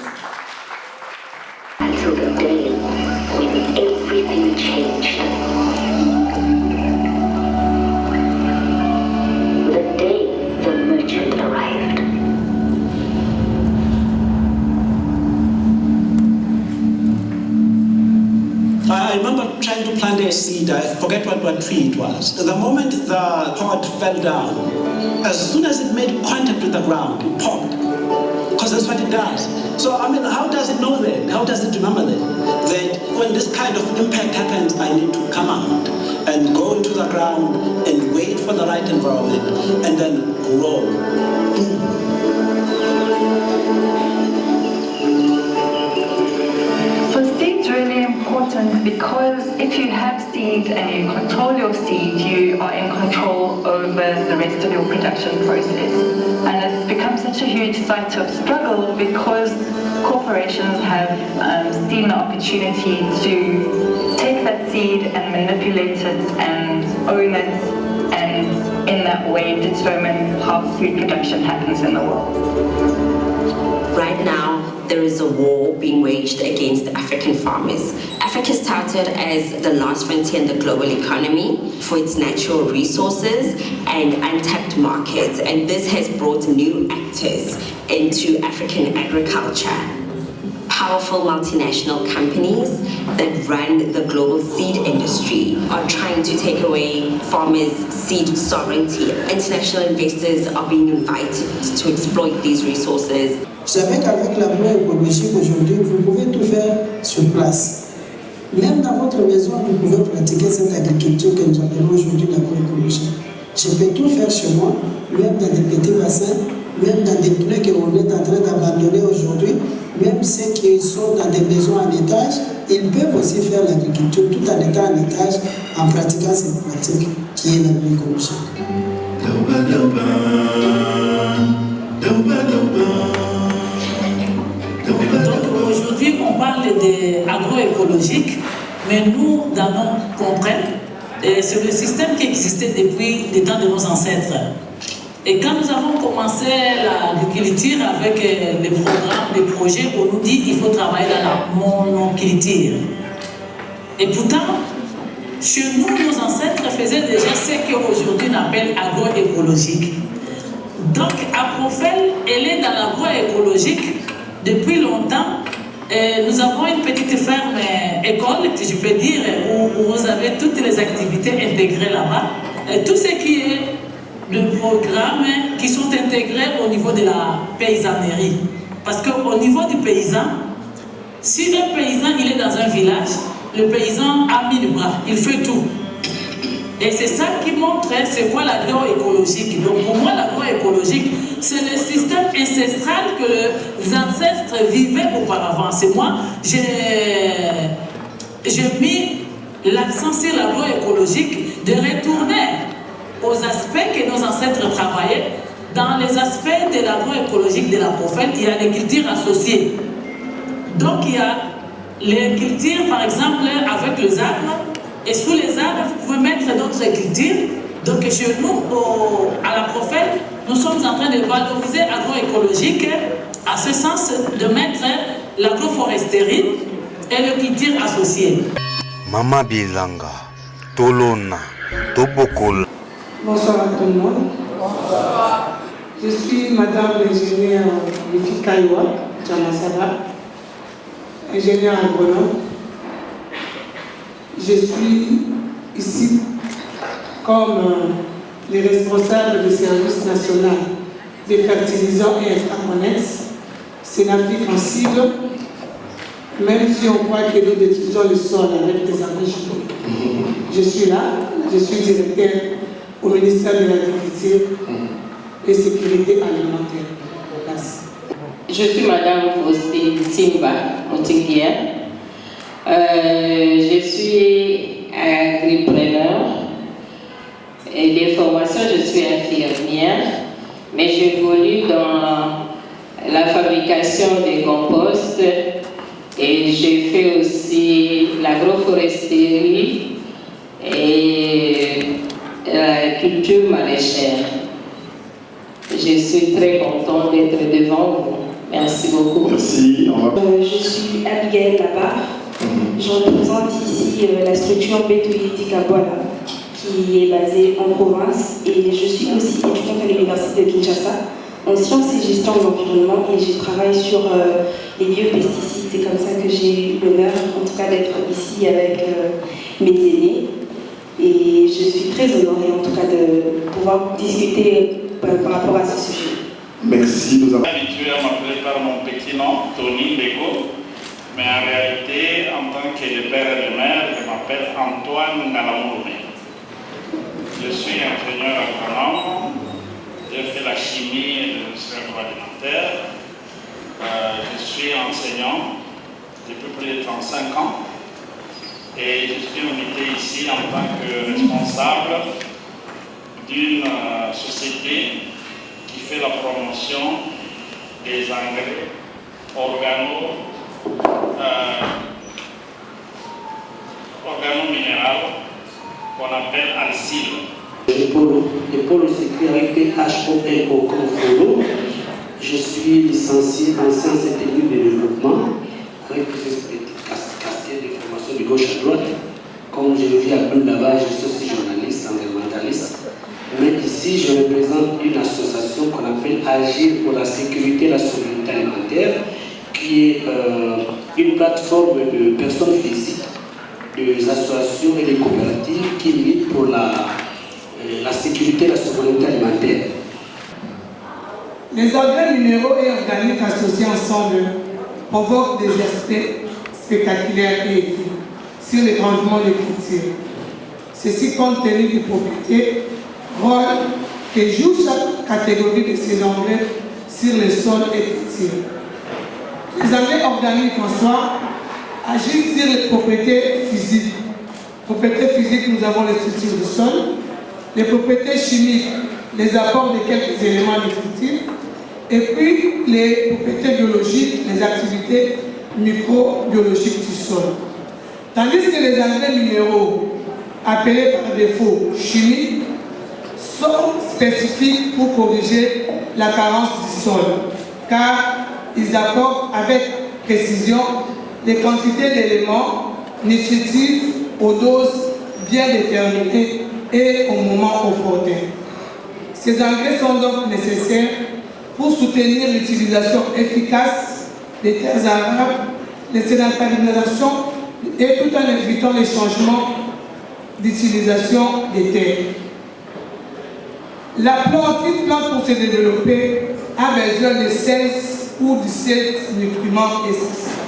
planted a seed, I forget what tree it was. The moment the pod fell down, as soon as it made contact with the ground, it popped. Because that's what it does. So, I mean, how does it know that? How does it remember that when this kind of impact happens, I need to come out and go into the ground and wait for the right environment and then grow. So seeds are really important because if you have seed and you control your seed, you are in control over the rest of your production process. And it's become such a huge site of struggle because corporations have seen the opportunity to take that seed and manipulate it and own it, and in that way determine how food production happens in the world. Right now, there is a war being waged against African farmers. Africa started as the last frontier in the global economy for its natural resources and untapped markets, and this has brought new actors into African agriculture. Powerful multinational companies that run the global seed industry are trying to take away farmers' seed sovereignty. International investors are being invited to exploit these resources. Vous savez qu'avec l'agroécologie aujourd'hui, vous pouvez tout faire sur place. Même dans votre maison, vous pouvez pratiquer cette agriculture que nous appelons aujourd'hui l'agroécologie. Je peux tout faire chez moi, même dans des petits bassins, même dans des trucs qu'on est en train d'abandonner aujourd'hui, même ceux qui sont dans des maisons en étage, ils peuvent aussi faire l'agriculture tout en étant en étage, en pratiquant cette pratique qui est l'agroécologie. Donc aujourd'hui, on parle d'agroécologique, mais nous, dans nos contraintes, c'est le système qui existait depuis les temps de nos ancêtres. Et quand nous avons commencé l'agriculture avec les programmes, les projets, on nous dit qu'il faut travailler dans la monoculture. Et pourtant, chez nous, nos ancêtres faisaient déjà ce qu'aujourd'hui on appelle agroécologique. Donc, Aprofel, elle est dans l'agroécologique depuis longtemps. Nous avons une petite ferme école, je peux dire, où vous avez toutes les activités intégrées là-bas. Tout ce qui est de programmes qui sont intégrés au niveau de la paysannerie. Parce qu'au niveau du paysan, si un paysan il est dans un village, le paysan a mis le bras, il fait tout. Et c'est ça qui montre c'est quoi l'agroécologique. Donc pour moi, l'agroécologique, c'est le système ancestral que les ancêtres vivaient auparavant. C'est moi, j'ai mis l'accent sur l'agroécologique, de retourner aux aspects que nos ancêtres travaillaient. Dans les aspects de l'agroécologique de la prophète, il y a les cultures associées. Donc il y a les cultures, par exemple, avec les arbres. Et sous les arbres, vous pouvez mettre d'autres cultures. Donc chez nous, à la prophète, nous sommes en train de valoriser l'agroécologique, à ce sens de mettre l'agroforesterie et les cultures associées. Mama Bilanga, Tolona, Tobokol. Bonsoir à tout le monde. Bonsoir. Je suis Madame l'ingénieure Mifi Kaiwa, Djamasaba, ingénieure agronome. Je suis ici comme les responsables du service national des fertilisants et extra-connexes, Sénafique en cible, même si on croit que nous utilisons le sol avec des engrais chimiques. Je suis là, je suis directeur au ministère de l'Agriculture et Sécurité alimentaire. Merci. Je suis Madame Faustine Simba Moutiquière. Je suis agripreneur et de formation je suis infirmière, mais j'évolue dans la fabrication des composts et je fais aussi l'agroforesterie et la culture maraîchère. Je suis très contente d'être devant vous. Merci beaucoup. Merci. Je suis Abigail Labarre. Je représente ici la structure Betoulitique à Boala, qui est basée en province, et je suis aussi étudiante à l'université de Kinshasa en sciences et gestion de l'environnement, et je travaille sur les biopesticides. C'est comme ça que j'ai eu l'honneur, en tout cas, d'être ici avec mes aînés. Et je suis très honorée en tout cas de pouvoir discuter par rapport à ce sujet. Merci. Nous avons habitué à m'appeler par mon petit nom, Tony Beko, mais en réalité, en tant que le père et le mère, je m'appelle Antoine Ngalamourme. Je suis ingénieur agronome, j'ai fait la chimie et l'industrie agroalimentaire. Je suis enseignant depuis plus de 35 ans et je suis invité ici en tant que responsable d'une société qui fait la promotion des engrais organo-minéraux qu'on appelle alcyle. Le pôle s'écrit avec PHOLO comme Folo. Je suis licencié en sciences et techniques de développement avec cette petite casquette de formation de gauche à droite. Comme je le vis à Bleu là-bas, je suis aussi journaliste, environnementaliste. Mais ici, je représente une association qu'on appelle Agir pour la sécurité et la souveraineté alimentaire, qui est une plateforme de personnes physiques, des associations et des coopératives qui militent pour la sécurité et la souveraineté alimentaire. Les engrais minéraux et organiques associés ensemble provoquent des aspects spectaculaires et écrits sur les rendements des cultures. Ceci compte tenu des propriétés, rôle que joue chaque catégorie de ces engrais sur le sol et culture. Les engrais organiques en soi agissent sur les propriétés physiques. Propriétés physiques, nous avons les structures du sol. Les propriétés chimiques, les apports de quelques éléments nutritifs. Et puis les propriétés biologiques, les activités microbiologiques du sol. Tandis que les engrais minéraux, appelés par défaut chimiques, sont spécifiques pour corriger la carence du sol, car ils apportent avec précision des quantités d'éléments nutritifs aux doses bien déterminées et au moment opportun. Ces engrais sont donc nécessaires pour soutenir l'utilisation efficace des terres arables, les sédentarisations et tout en évitant les changements d'utilisation des terres. Une plante pour se développer a besoin de 16 ou 17 nutriments essentiels.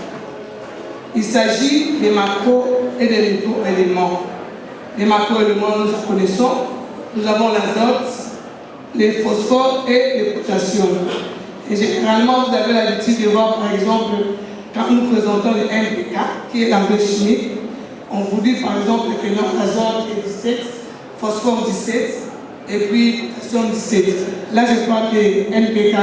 Il s'agit des macro et des micro-éléments. Les macro-éléments, nous en connaissons. Nous avons l'azote, les phosphores et le potassium. Et généralement, vous avez l'habitude de voir, par exemple, quand nous présentons le NPK, qui est l'engrais chimique, on vous dit par exemple que notre azote est 17, phosphore 17, et puis potassium 17. Là, je crois que NPK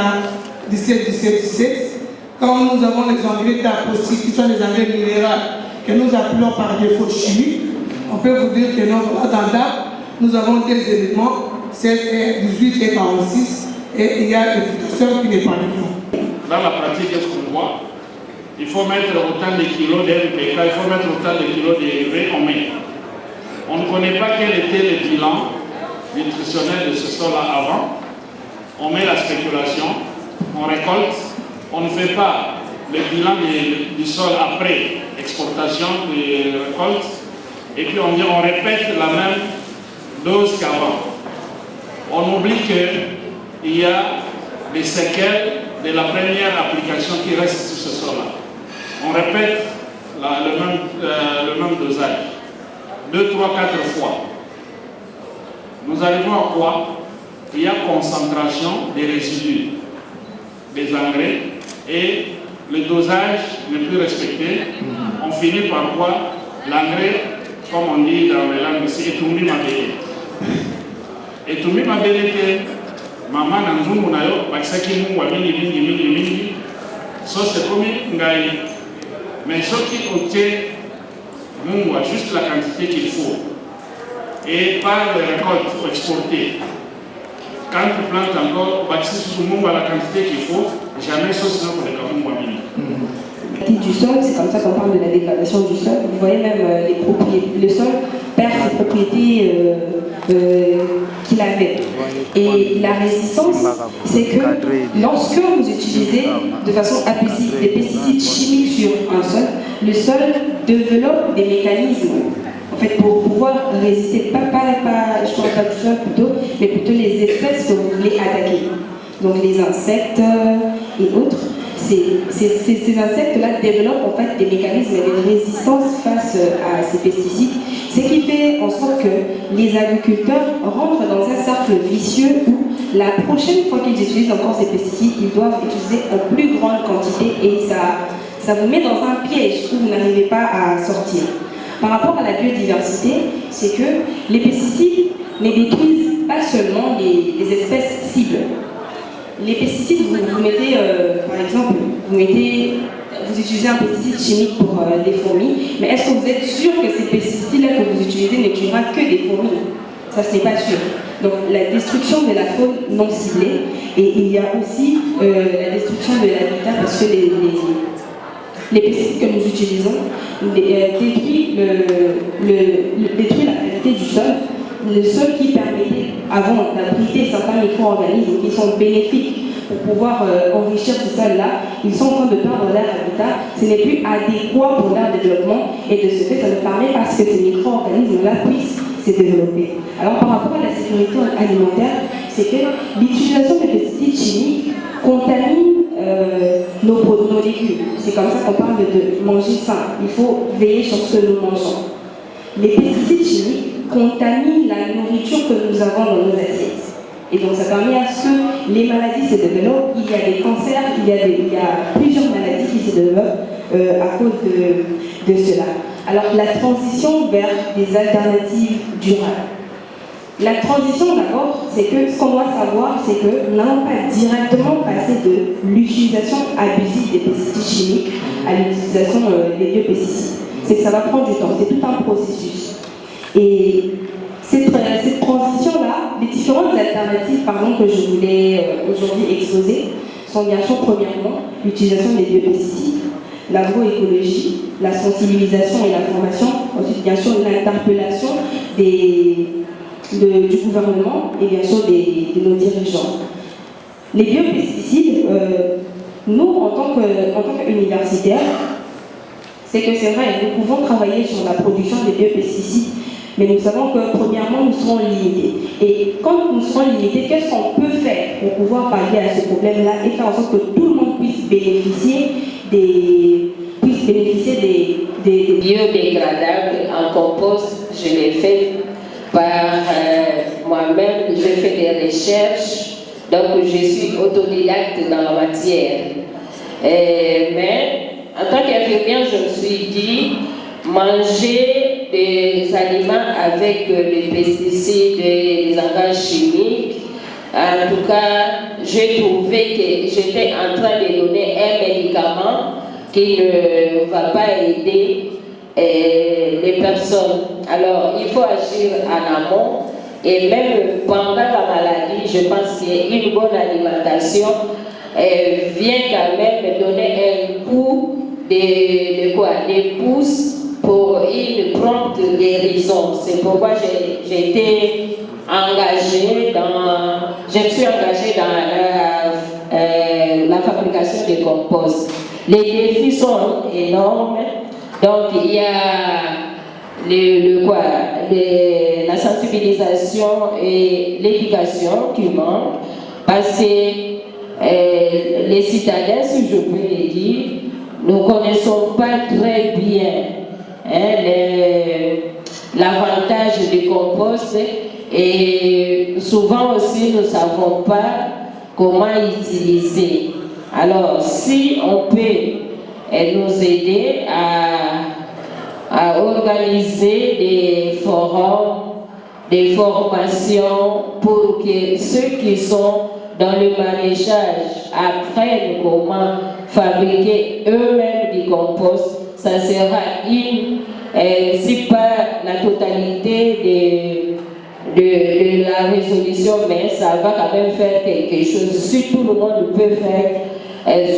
17, 17, 17. Quand nous avons les engrais TAP aussi, qui sont les engrais minéraux, que nous appelons par défaut chimiques, on peut vous dire que dans DAP, nous avons des éléments, 16, 18 et 46, et il y a le potassium qui n'est pas dedans. Dans la pratique, qu'est-ce qu'on voit? Il faut mettre autant de kilos d'NPK, il faut mettre autant de kilos d'UV, on met. On ne connaît pas quel était le bilan nutritionnel de ce sol-là avant. On met la spéculation, on récolte, on ne fait pas le bilan du sol après exportation de récolte, et puis on répète la même dose qu'avant. On oublie qu'il y a des séquelles de la première application qui reste sur ce sol-là. On répète le même dosage, 2, 3, 4 fois. Nous arrivons à quoi? Il y a concentration des résidus des engrais et le dosage n'est plus respecté. On finit par quoi? L'engrais, comme on dit dans les langues ici, etumbi mabele. Etumbi mabele te maman na nzungu na yo bakisaki mungu wa mingi so c'est comme ngai. Mais ce qui obtient mungu a juste la quantité qu'il faut et par les récoltes exportées. Quand tu plantes encore, bâtis sur mungu à la quantité qu'il faut, jamais sauf sinon pour les mungu wa mingi. Du sol, c'est comme ça qu'on parle de la dégradation du sol. Vous voyez même les propriétés, le sol perd ses propriétés qu'il avait. Et la résistance, c'est que lorsque vous utilisez de façon abusif des pesticides chimiques sur un sol, le sol développe des mécanismes. En en fait, pour pouvoir résister, je ne parle pas du sol plutôt, mais plutôt les espèces que vous voulez attaquer. Donc les insectes et autres. Ces insectes-là développent en fait des mécanismes de résistance face à ces pesticides, ce qui fait en sorte que les agriculteurs rentrent dans un cercle vicieux où la prochaine fois qu'ils utilisent encore ces pesticides, ils doivent utiliser en plus grande quantité et ça vous met dans un piège où vous n'arrivez pas à sortir. Par rapport à la biodiversité, c'est que les pesticides ne détruisent pas seulement les espèces cibles. Les pesticides, vous mettez, par exemple, vous utilisez un pesticide chimique pour des fourmis, mais est-ce que vous êtes sûr que ces pesticides-là que vous utilisez ne tuera que des fourmis? Ça, ce n'est pas sûr. Donc, la destruction de la faune non ciblée, et il y a aussi la destruction de l'habitat, parce que les pesticides que nous utilisons détruisent la qualité du sol. Le sol qui permettait avant d'abriter certains micro-organismes qui sont bénéfiques pour pouvoir enrichir ce sol-là, ils sont en train de perdre leur habitat. Ce n'est plus adéquat pour leur développement et de ce fait, ça ne permet pas que ces micro-organismes-là puissent se développer. Alors par rapport à la sécurité alimentaire, c'est que l'utilisation de pesticides chimiques contamine nos légumes. C'est comme ça qu'on parle de manger sain. Il faut veiller sur ce que nous mangeons. Les pesticides chimiques contaminent la nourriture que nous avons dans nos assiettes. Et donc ça permet à ce que les maladies se développent. Il y a des cancers, il y a plusieurs maladies qui se développent à cause de cela. Alors la transition vers des alternatives durables. La transition d'abord, c'est que ce qu'on doit savoir, c'est que nous n'allons pas directement passer de l'utilisation abusive des pesticides chimiques à l'utilisation des biopesticides. C'est que ça va prendre du temps, c'est tout un processus. Et cette transition-là, les différentes alternatives que je voulais aujourd'hui exposer sont bien sûr premièrement l'utilisation des biopesticides, l'agroécologie, la sensibilisation et la formation, ensuite bien sûr l'interpellation du gouvernement et bien sûr de nos dirigeants. Les biopesticides, nous en tant qu'universitaires, c'est que c'est vrai, nous pouvons travailler sur la production des biopesticides, mais nous savons que premièrement nous serons limités. Et quand nous serons limités, qu'est-ce qu'on peut faire pour pouvoir pallier à ce problème-là et faire en sorte que tout le monde puisse bénéficier des biodégradables en compost? Je l'ai fait par moi-même, je fais des recherches, donc je suis autodidacte dans la matière. Mais en tant qu'infirmière, je me suis dit, manger des aliments avec des pesticides et des engrais chimiques, en tout cas, j'ai trouvé que j'étais en train de donner un médicament qui ne va pas aider les personnes. Alors, il faut agir en amont et même pendant la maladie, je pense qu'une bonne alimentation vient quand même donner un coup des pouces pour une prompte guérison. C'est pourquoi je me suis engagée dans la fabrication de compost. Les défis sont énormes. Donc il y a la sensibilisation et l'éducation qui manquent, parce que les citadins, si je peux le dire, ne connaissons pas très bien l'avantage du compost, et souvent aussi nous ne savons pas comment utiliser. Alors si on peut nous aider à organiser des forums, des formations pour que ceux qui sont dans le maraîchage apprennent comment fabriquer eux-mêmes du compost, ça sera si pas la totalité de la résolution, mais ça va quand même faire quelque chose. Si tout le monde peut faire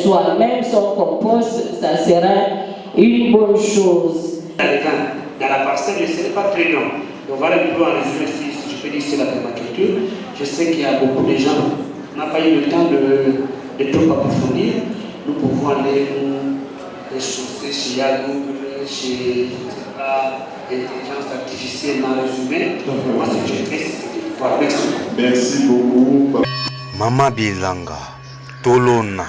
soi-même son compost, ça sera une bonne chose. Dans la parcelle, ce n'est pas très long. Donc voilà un peu en résumé, si je peux dire, c'est la permaculture. Je sais qu'il y a beaucoup de gens, on n'a pas eu le temps de trop approfondir. Nous pouvons aller nous ressourcer chez Yagou, je ne sais pas, l'intelligence artificielle m'a résumé. Moi, ce que je fais, c'est voilà. Merci beaucoup. Mama Bilanga, Tolona,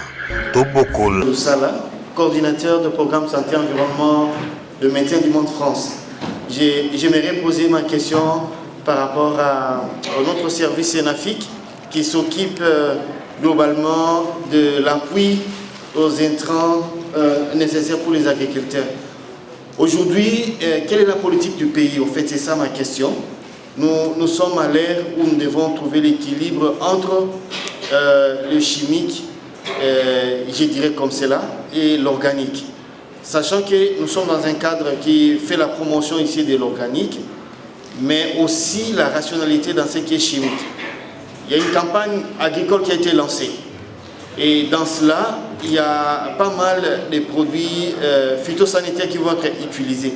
Tobokola. Sala, coordinateur de programme Santé Environnement de Maintien du Monde France. J'aimerais poser ma question par rapport à notre service Sénafique qui s'occupe globalement de l'appui aux intrants nécessaires pour les agriculteurs. Aujourd'hui, quelle est la politique du pays? En fait, c'est ça ma question. Nous sommes à l'ère où nous devons trouver l'équilibre entre le chimique, je dirais comme cela, et l'organique. Sachant que nous sommes dans un cadre qui fait la promotion ici de l'organique, mais aussi la rationalité dans ce qui est chimique. Il y a une campagne agricole qui a été lancée. Et dans cela, il y a pas mal de produits phytosanitaires qui vont être utilisés.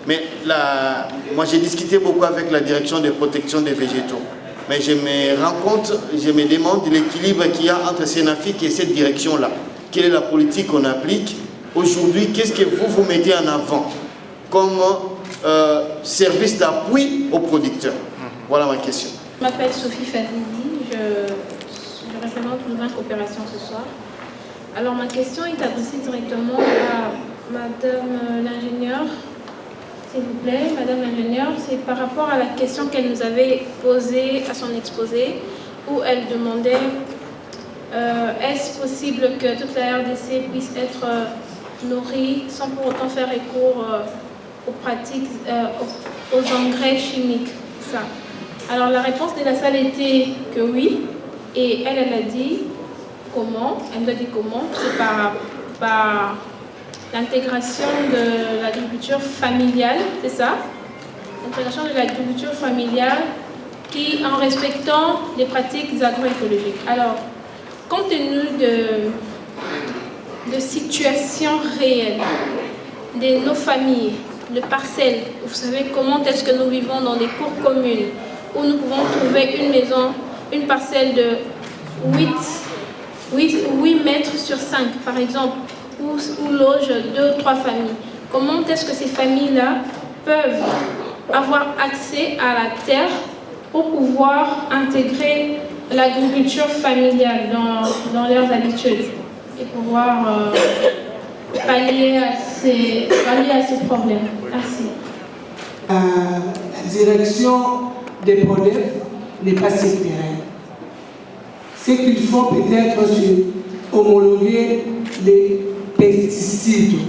Mais là, moi j'ai discuté beaucoup avec la direction de protection des végétaux. Mais je me rends compte, je me demande l'équilibre qu'il y a entre Sénafique et cette direction-là. Quelle est la politique qu'on applique? Aujourd'hui, qu'est-ce que vous mettez en avant comme service d'appui aux producteurs? Voilà ma question. Je m'appelle Sophie Fadili, je représente une coopération ce soir. Alors ma question est adressée directement à Madame l'ingénieure. S'il vous plaît, Madame l'ingénieure, c'est par rapport à la question qu'elle nous avait posée à son exposé, où elle demandait est-ce possible que toute la RDC puisse être nourrie sans pour autant faire recours aux pratiques, aux engrais chimiques. Ça. Alors la réponse de la salle était que oui, et elle a dit comment, elle nous a dit comment, c'est par l'intégration de l'agriculture familiale, c'est ça? L'intégration de l'agriculture familiale qui, en respectant les pratiques agroécologiques. Alors, compte tenu de situations réelles de nos familles, de parcelles, vous savez comment est-ce que nous vivons dans des cours communes où nous pouvons trouver une maison, une parcelle de 8 mètres sur 5 par exemple, où logent 2 ou 3 familles. Comment est-ce que ces familles-là peuvent avoir accès à la terre pour pouvoir intégrer l'agriculture familiale dans leurs habitudes et pouvoir pallier à ces problèmes? Merci. La direction des PRODEF n'est pas sectaire. Ce qu'il faut peut-être, c'est homologuer les pesticides.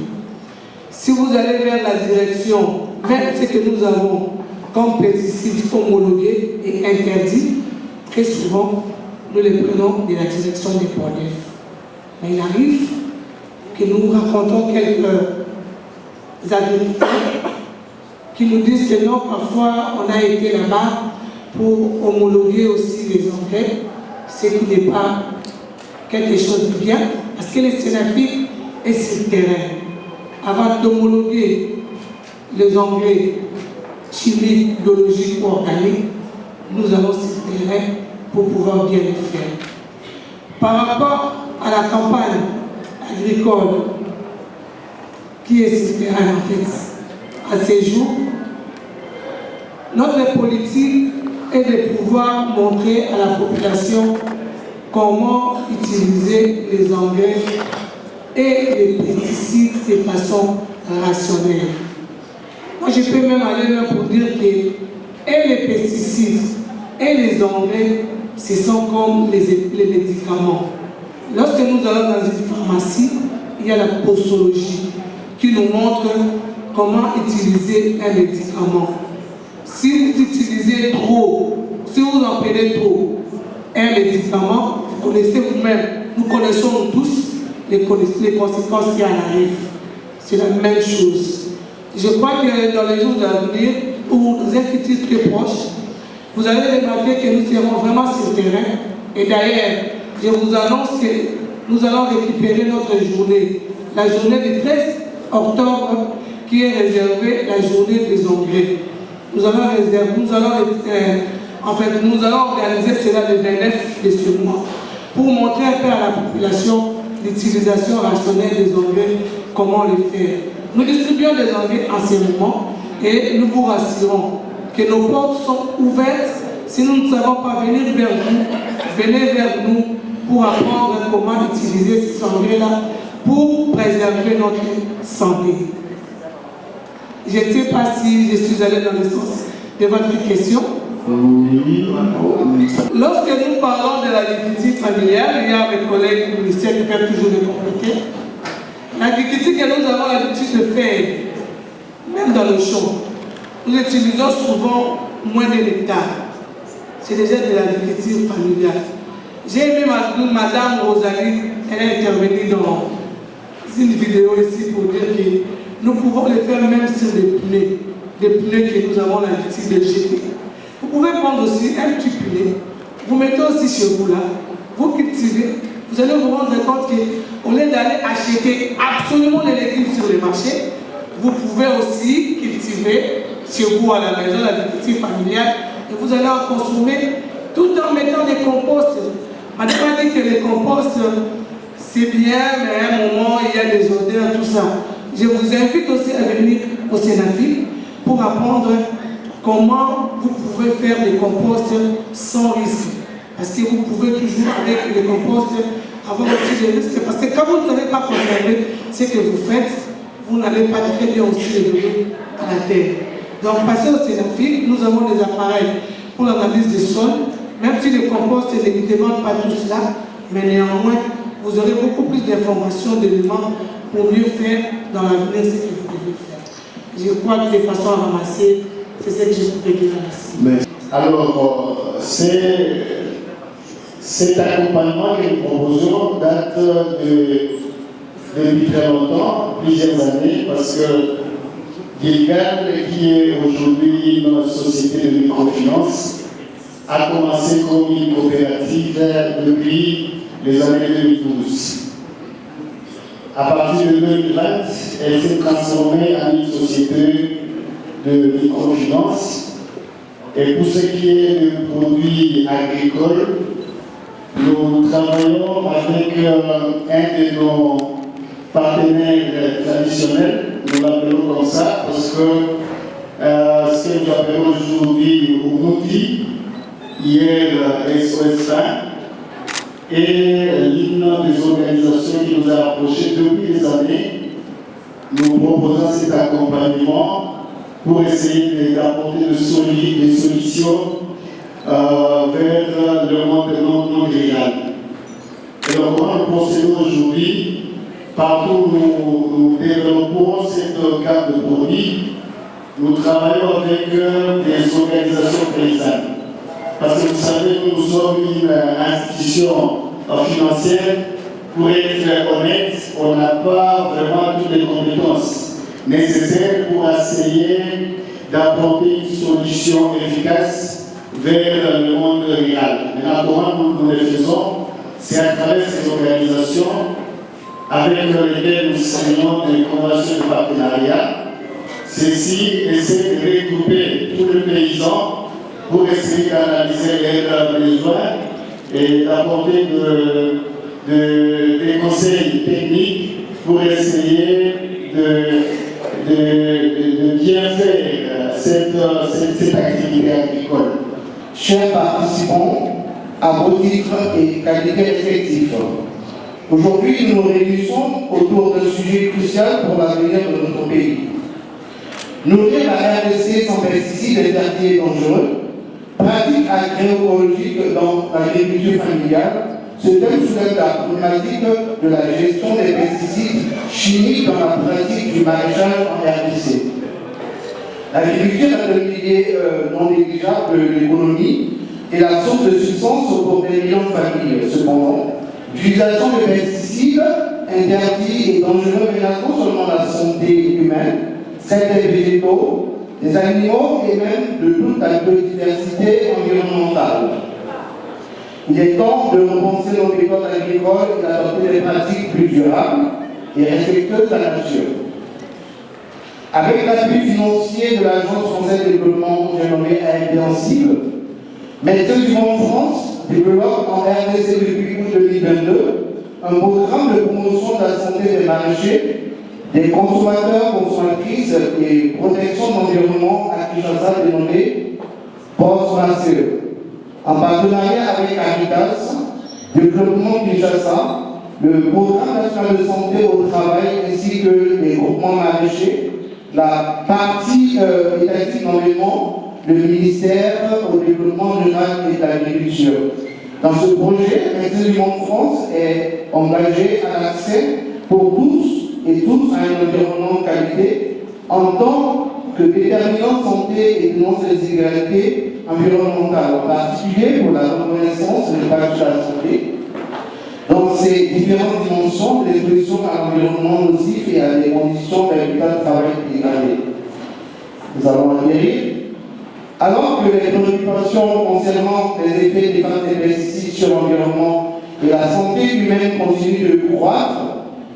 Si vous allez vers la direction, vers ce que nous avons comme pesticides homologués et interdits, très souvent, nous les prenons de la direction des PRODEF. Mais il arrive que nous rencontrons quelques agriculteurs qui nous disent que non, parfois on a été là-bas pour homologuer aussi les engrais, ce qui n'est pas quelque chose de bien, parce que le Sénafique est sur le terrain. Avant d'homologuer les engrais chimiques, biologiques ou organiques, nous allons sur le terrain pour pouvoir bien les faire. Par rapport à la campagne agricole qui est sur le terrain en fait, à ces jours, notre politique est de pouvoir montrer à la population comment utiliser les engrais et les pesticides de façon rationnelle. Moi, je peux même aller là pour dire que et les pesticides et les engrais, ce sont comme les médicaments. Lorsque nous allons dans une pharmacie, il y a la posologie qui nous montre comment utiliser un médicament. Si vous utilisez trop, si vous en prenez trop un médicament, vous connaissez vous-même, nous connaissons tous les conséquences qui en arrivent. C'est la même chose. Je crois que dans les jours à venir, où vous êtes très proches, vous allez remarquer que nous serons vraiment sur le terrain. Et d'ailleurs, je vous annonce que nous allons récupérer notre journée, la journée du 13 octobre, qui est réservée la journée des engrais. Nous allons organiser cela le 29 de ce mois pour montrer un peu à la population l'utilisation rationnelle des engrais, comment les faire. Nous distribuons des engrais anciennement et nous vous rassurons que nos portes sont ouvertes. Si nous ne savons pas venir vers vous, venez vers nous pour apprendre comment utiliser ces engrais-là pour préserver notre santé. Je ne sais pas si je suis allé dans le sens de votre question. Lorsque nous parlons de l'agriculture familiale, il y a mes collègues du ministère qui peuvent toujours le compléter. L'agriculture que nous avons l'habitude de faire, même dans le champ, nous utilisons souvent moins de l'hectare. C'est déjà de l'agriculture familiale. J'ai aimé Madame Rosalie, elle est intervenue dans une vidéo ici pour dire que nous pouvons le faire même sur des pneus que nous avons l'habitude de jeter. Vous pouvez prendre aussi un petit pneu, vous mettez aussi chez vous là, vous cultivez, vous allez vous rendre compte qu'au lieu d'aller acheter absolument les légumes sur le marché, vous pouvez aussi cultiver chez vous à la maison l'agriculture familiale et vous allez en consommer tout en mettant des composts. On n'a pas dit que les composts c'est bien, mais à un moment il y a des odeurs, tout ça. Je vous invite aussi à venir au Sénafic pour apprendre comment vous pouvez faire des composts sans risque. Parce que vous pouvez toujours avec les composts avoir aussi des risques. Parce que quand vous ne savez pas conserver ce que vous faites, vous n'allez pas très bien aussi les donner à la terre. Donc passez au Sénafic, nous avons des appareils pour l'analyse des sols. Même si les composts ne demandent pas tout cela, mais néanmoins, vous aurez beaucoup plus d'informations, d'éléments pour mieux faire dans l'avenir ce que vous devez faire. Je crois que de façon à ramasser, c'est ce que je peux dire ici. Alors, cet accompagnement que nous proposons date depuis très longtemps, plusieurs années, parce que Gilgal, qui est aujourd'hui une société de microfinance, a commencé comme une coopérative depuis les années 2012. À partir de 2020, elle s'est transformée en une société de microfinance. Et pour ce qui est de produits agricoles, nous travaillons avec un de nos partenaires traditionnels, nous l'appelons comme ça, parce que ce que nous appelons aujourd'hui Umuti, hier SOS 1, et l'une des organisations qui nous a approchés depuis des années, nous proposons cet accompagnement pour essayer d'apporter des solutions vers le monde non rural. Et donc, comment nous procédons aujourd'hui, partout où nous développons cette gamme de produits, nous travaillons avec des organisations paysannes. Parce que vous savez, nous sommes une institution financière. Pour être honnête, on n'a pas vraiment toutes les compétences nécessaires pour essayer d'apporter une solution efficace vers le monde rural. Maintenant, comment nous le faisons? C'est à travers ces organisations avec lesquelles nous signons des conventions de partenariat. Ceci essaie de regrouper tous les paysans pour essayer d'analyser leurs besoins et d'apporter des conseils techniques pour essayer de bien faire cette activité agricole. Chers participants, à vos titres et qualités respectifs, aujourd'hui nous nous réunissons autour d'un sujet crucial pour l'avenir de notre pays. Nourrir la RDC sans pesticides et fertilisants dangereux, pratique agroécologique dans l'agriculture familiale, ce thème soulève la problématique de la gestion des pesticides chimiques dans la pratique du maraîchage en RDC. L'agriculture est un pilier non négligeable de l'économie et la source de substance pour des millions de familles. Cependant, l'utilisation de pesticides interdits et dangereux menace non seulement la santé humaine, celle des végétaux, des animaux et même de toute la biodiversité environnementale. Il est temps de repenser nos méthodes agricoles et d'adopter des pratiques plus durables et respectueuses de la nature. Avec l'appui financier de l'Agence française de développement, j'ai nommé AFD-Cible, Médecins du Monde France développe en RDC depuis août 2022 un programme de promotion de la santé des maraîchers des consommateurs, consommatrices et protection de l'environnement à Kinshasa dénommé POS-MACE. En partenariat avec Caritas, Développement Kinshasa, le Programme national de santé au travail ainsi que les groupements maraîchers, la partie étatique d'environnement, le ministère au développement rural et de l'agriculture. Dans ce projet, Médecins du Monde France est engagé à l'accès pour tous et tous à un environnement de qualité en tant que déterminant de santé et dénonce les inégalités environnementales, en particulier pour la reconnaissance de l'impact sur la santé. Dans ces différentes dimensions de l'exposition à l'environnement nocif et à des conditions d'habitat de travail dégradées. Nous allons adhérer. Alors que les préoccupations concernant les effets des pesticides sur l'environnement et la santé humaine continuent de croître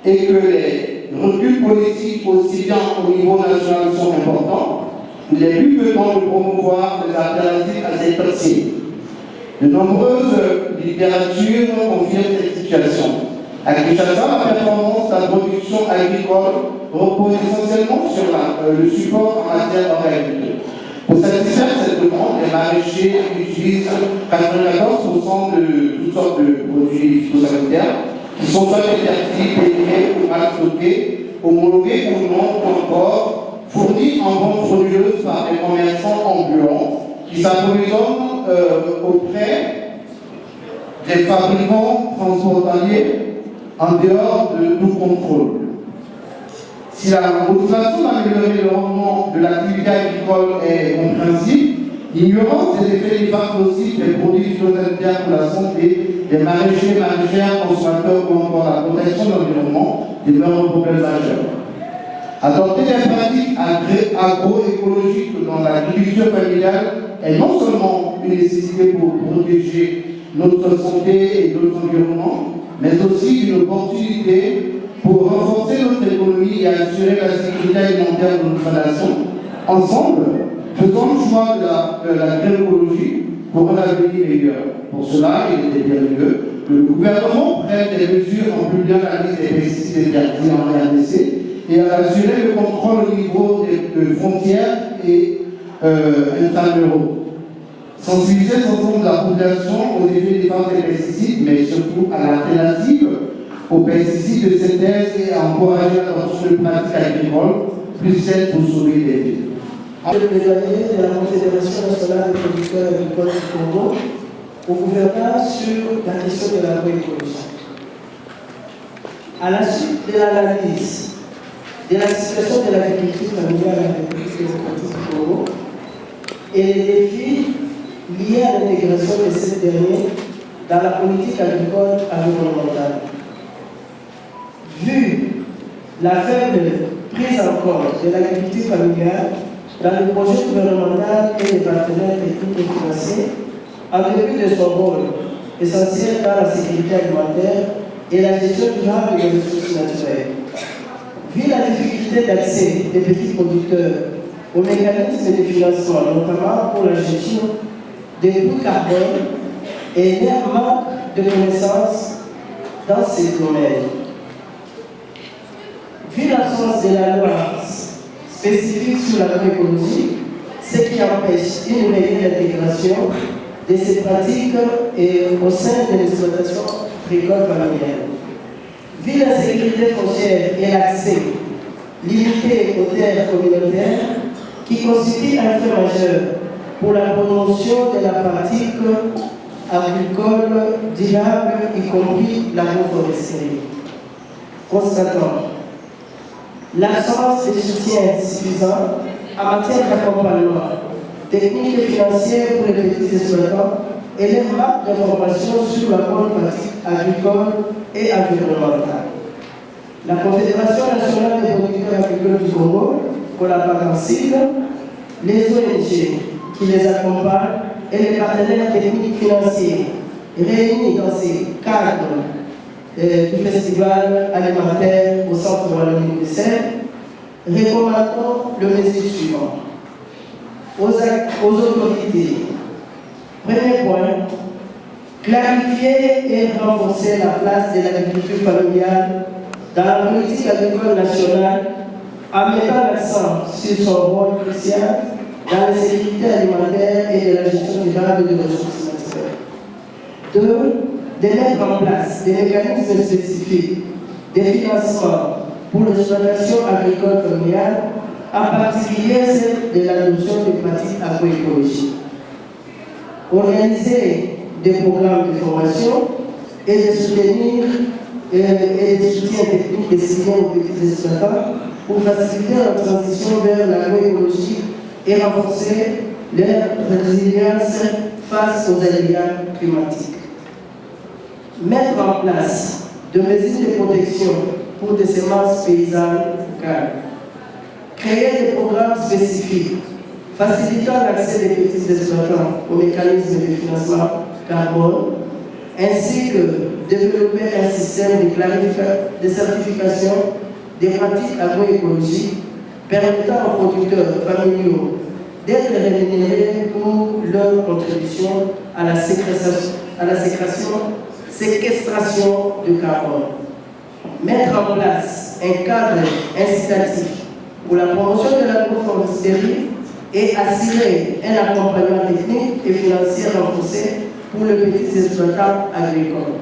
et que les reculs politiques aussi bien au niveau national sont importants, il est plus que temps de promouvoir des alternatives à cette pensée. De nombreuses littératures confirment cette situation. À Kinshasa, la performance de la production agricole repose essentiellement sur le support en matière d'organique. Pour satisfaire cette demande, les maraîchers utilisent 94% de toutes sortes de produits phytosanitaires qui sont soit interdits, périmés ou mal stockés, homologués ou non, ou encore fournis en vente frauduleuse par des commerçants ambulants qui s'approvisionnent auprès des fabricants transfrontaliers en dehors de tout contrôle. Si la motivation d'améliorer le rendement de l'activité agricole est compréhensible, l'ignorance des effets néfastes nocifs des produits phytosanitaires pour la santé des maraîchers, maraîchères, consommateurs ou encore la protection de l'environnement demeure un problème majeur. Adopter des pratiques agroécologiques dans l'agriculture familiale est non seulement une nécessité pour protéger notre santé et notre environnement, mais aussi une opportunité pour renforcer notre économie et assurer la sécurité alimentaire de notre nation. Ensemble, faisons le choix de l'agroécologie pour un avenir meilleur. Pour cela, il était bien mieux que le gouvernement prenne des mesures en publiant la liste des pesticides interdits en RDC et à assurer le contrôle au niveau des frontières et intramuraux. Sensibiliser l'ensemble de la population aux effets néfastes des pesticides, mais surtout à l'alternative aux pesticides de synthèse et à encourager l'adoption de pratiques agricoles plus saines pour sauver des vies. Le plaidoyer de la Confédération nationale des producteurs agricoles du Congo au gouvernement sur la question de l'agroécologie. À la suite de l'analyse de la situation de l'agriculture familiale en République démocratique du Congo et les défis liés à l'intégration de cette dernière dans la politique agricole environnementale. Vu la faible prise en compte de l'agriculture familiale dans le projet gouvernemental et des partenaires techniques et financiers, en dépit de son rôle essentiel dans la sécurité alimentaire et la gestion durable des ressources naturelles. Vu la difficulté d'accès des petits producteurs aux mécanismes de financement, notamment pour la gestion des coûts carbone et leur manque de connaissances dans ces domaines. Vu l'absence de la loi spécifique sur l'agroécologie, ce qui empêche une réelle intégration de ces pratiques et au sein de l'exploitation agricole familiale. Vu la sécurité foncière et l'accès limité aux terres communautaires, qui constitue un fait majeur pour la promotion de la pratique agricole durable, y compris l'agroforesterie. Constatons l'absence de soutien suffisant en matière d'accompagnement technique et financier pour les petits exploitants et les manques d'informations sur la bonne pratique agricole et environnementale. La Confédération nationale des producteurs agricoles du Congo collabore ensemble, les ONG qui les accompagnent et les partenaires techniques financiers réunis dans ces cadres du festival alimentaire au centre de Wallonie Bruxelles, recommandons le mesure suivant. Aux autorités. Premier point, clarifier et renforcer la place de l'agriculture familiale dans la politique agricole nationale en mettant l'accent sur son rôle crucial dans la sécurité alimentaire et de la gestion durable des ressources naturelles. 2. De mettre en place des mécanismes spécifiques de financement pour l'exploitation agricole familiale, en particulier celle de l'adoption des pratiques agroécologiques. Organiser des programmes de formation et de soutenir et des soutiens techniques destinés aux petits exploitants pour faciliter la transition vers l'agroécologie et renforcer leur résilience face aux aléas climatiques. Mettre en place de mesures de protection pour des semences paysannes locales. Créer des programmes spécifiques facilitant l'accès des petits exploitants aux mécanismes de financement carbone, ainsi que développer un système de certification des pratiques agroécologiques permettant aux producteurs familiaux d'être rémunérés pour leur contribution à la séquestration de carbone. Mettre en place un cadre incitatif pour la promotion de l'agroforesterie et assurer un accompagnement technique et financier renforcé pour les petits exploitants agricoles.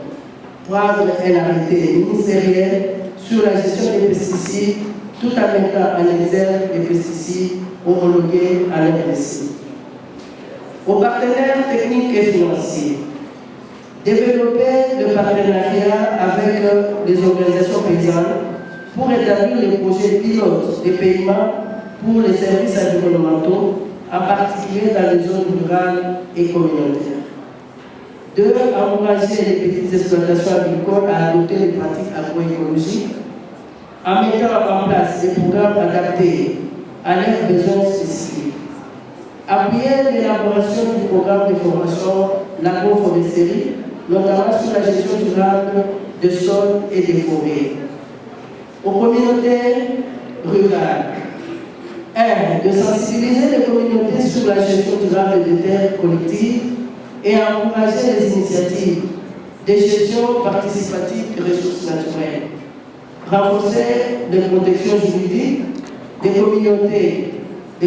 Prendre un arrêté ministériel sur la gestion des pesticides tout en mettant en exergue les pesticides homologués à l'RDC. Aux partenaires techniques et financiers, développer le partenariat avec les organisations paysannes pour établir les projets pilotes de paiement pour les services environnementaux, en particulier dans les zones rurales et communautaires. 2. Encourager les petites exploitations agricoles à adopter les pratiques agroécologiques en mettant en place des programmes adaptés à leurs besoins spécifiques. Appuyer l'élaboration du programme de formation l'agroforesterie, notamment sur la gestion durable de sols et des forêts. Aux communautés rurales, 1. De sensibiliser les communautés sur la gestion durable des terres collectives et encourager les initiatives de gestion participative des ressources naturelles. Renforcer les protections juridiques des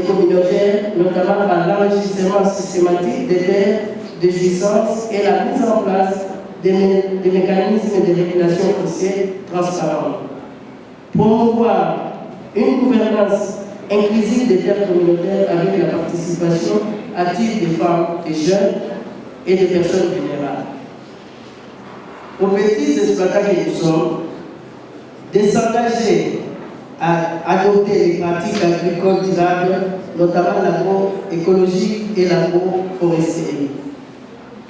communautaires, notamment par l'enregistrement systématique des terres de jouissance et la mise en place des mécanismes de régulation foncière transparents. Promouvoir une gouvernance inclusive des terres communautaires avec la participation active des femmes, des jeunes et des personnes vulnérables. Aux petits exploitants que nous sommes, de s'engager à adopter les pratiques agricoles durables, notamment l'agroécologie et l'agroforesterie.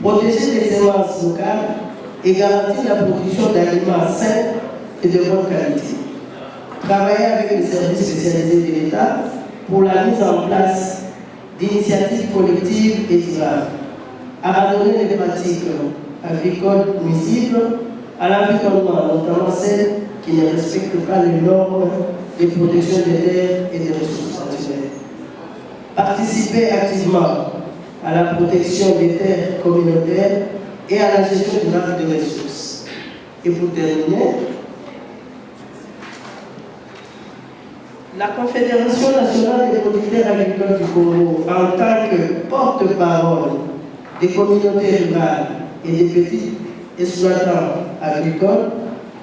Protéger les semences locales et garantir la production d'aliments sains et de bonne qualité. Travailler avec les services spécialisés de l'État pour la mise en place d'initiatives collectives et durables. Abandonner les pratiques agricoles nuisibles à l'environnement, notamment celles qui ne respectent pas les normes de protection des terres et des ressources naturelles. Participer activement à la protection des terres communautaires et à la gestion durable des ressources. Et pour terminer, la Confédération nationale des producteurs agricoles du Congo, en tant que porte-parole des communautés rurales et des petits exploitants agricoles,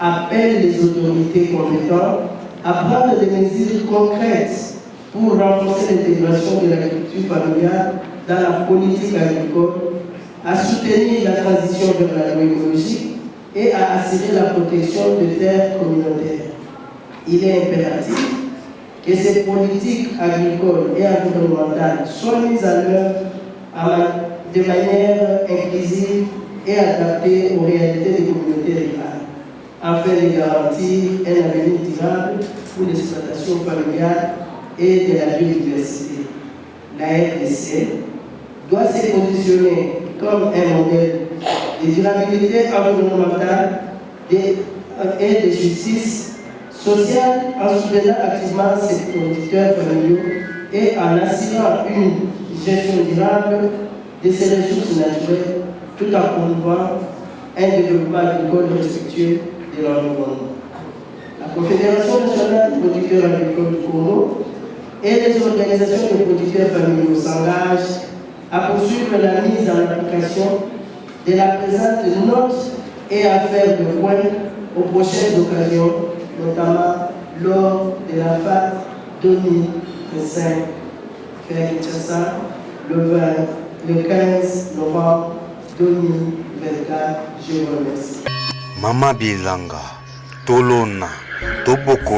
appelle les autorités compétentes à prendre des mesures concrètes pour renforcer l'intégration de l'agriculture familiale dans la politique agricole, à soutenir la transition vers l'agroécologie et à assurer la protection des terres communautaires. Il est impératif que ces politiques agricoles et environnementales soient mises en œuvre de manière inclusive et adaptée aux réalités des communautés rurales, afin de garantir un avenir durable pour l'exploitation familiale et de la biodiversité. La RDC doit se positionner comme un modèle de durabilité environnementale et de justice sociale en soutenant activement ses producteurs familiaux et en assurant une gestion durable de ses ressources naturelles tout en promouvant un développement agricole respectueux de l'environnement. La Confédération nationale des producteurs agricoles du Congo et les organisations de producteurs familiaux s'engagent à poursuivre la mise en application de la présente note et à faire de point aux prochaines occasions, notamment lors de la FAT 2025 fait à Kinshasa le 15 novembre 2024. Je vous remercie. Mama Bilanga, Tolona, Topokola.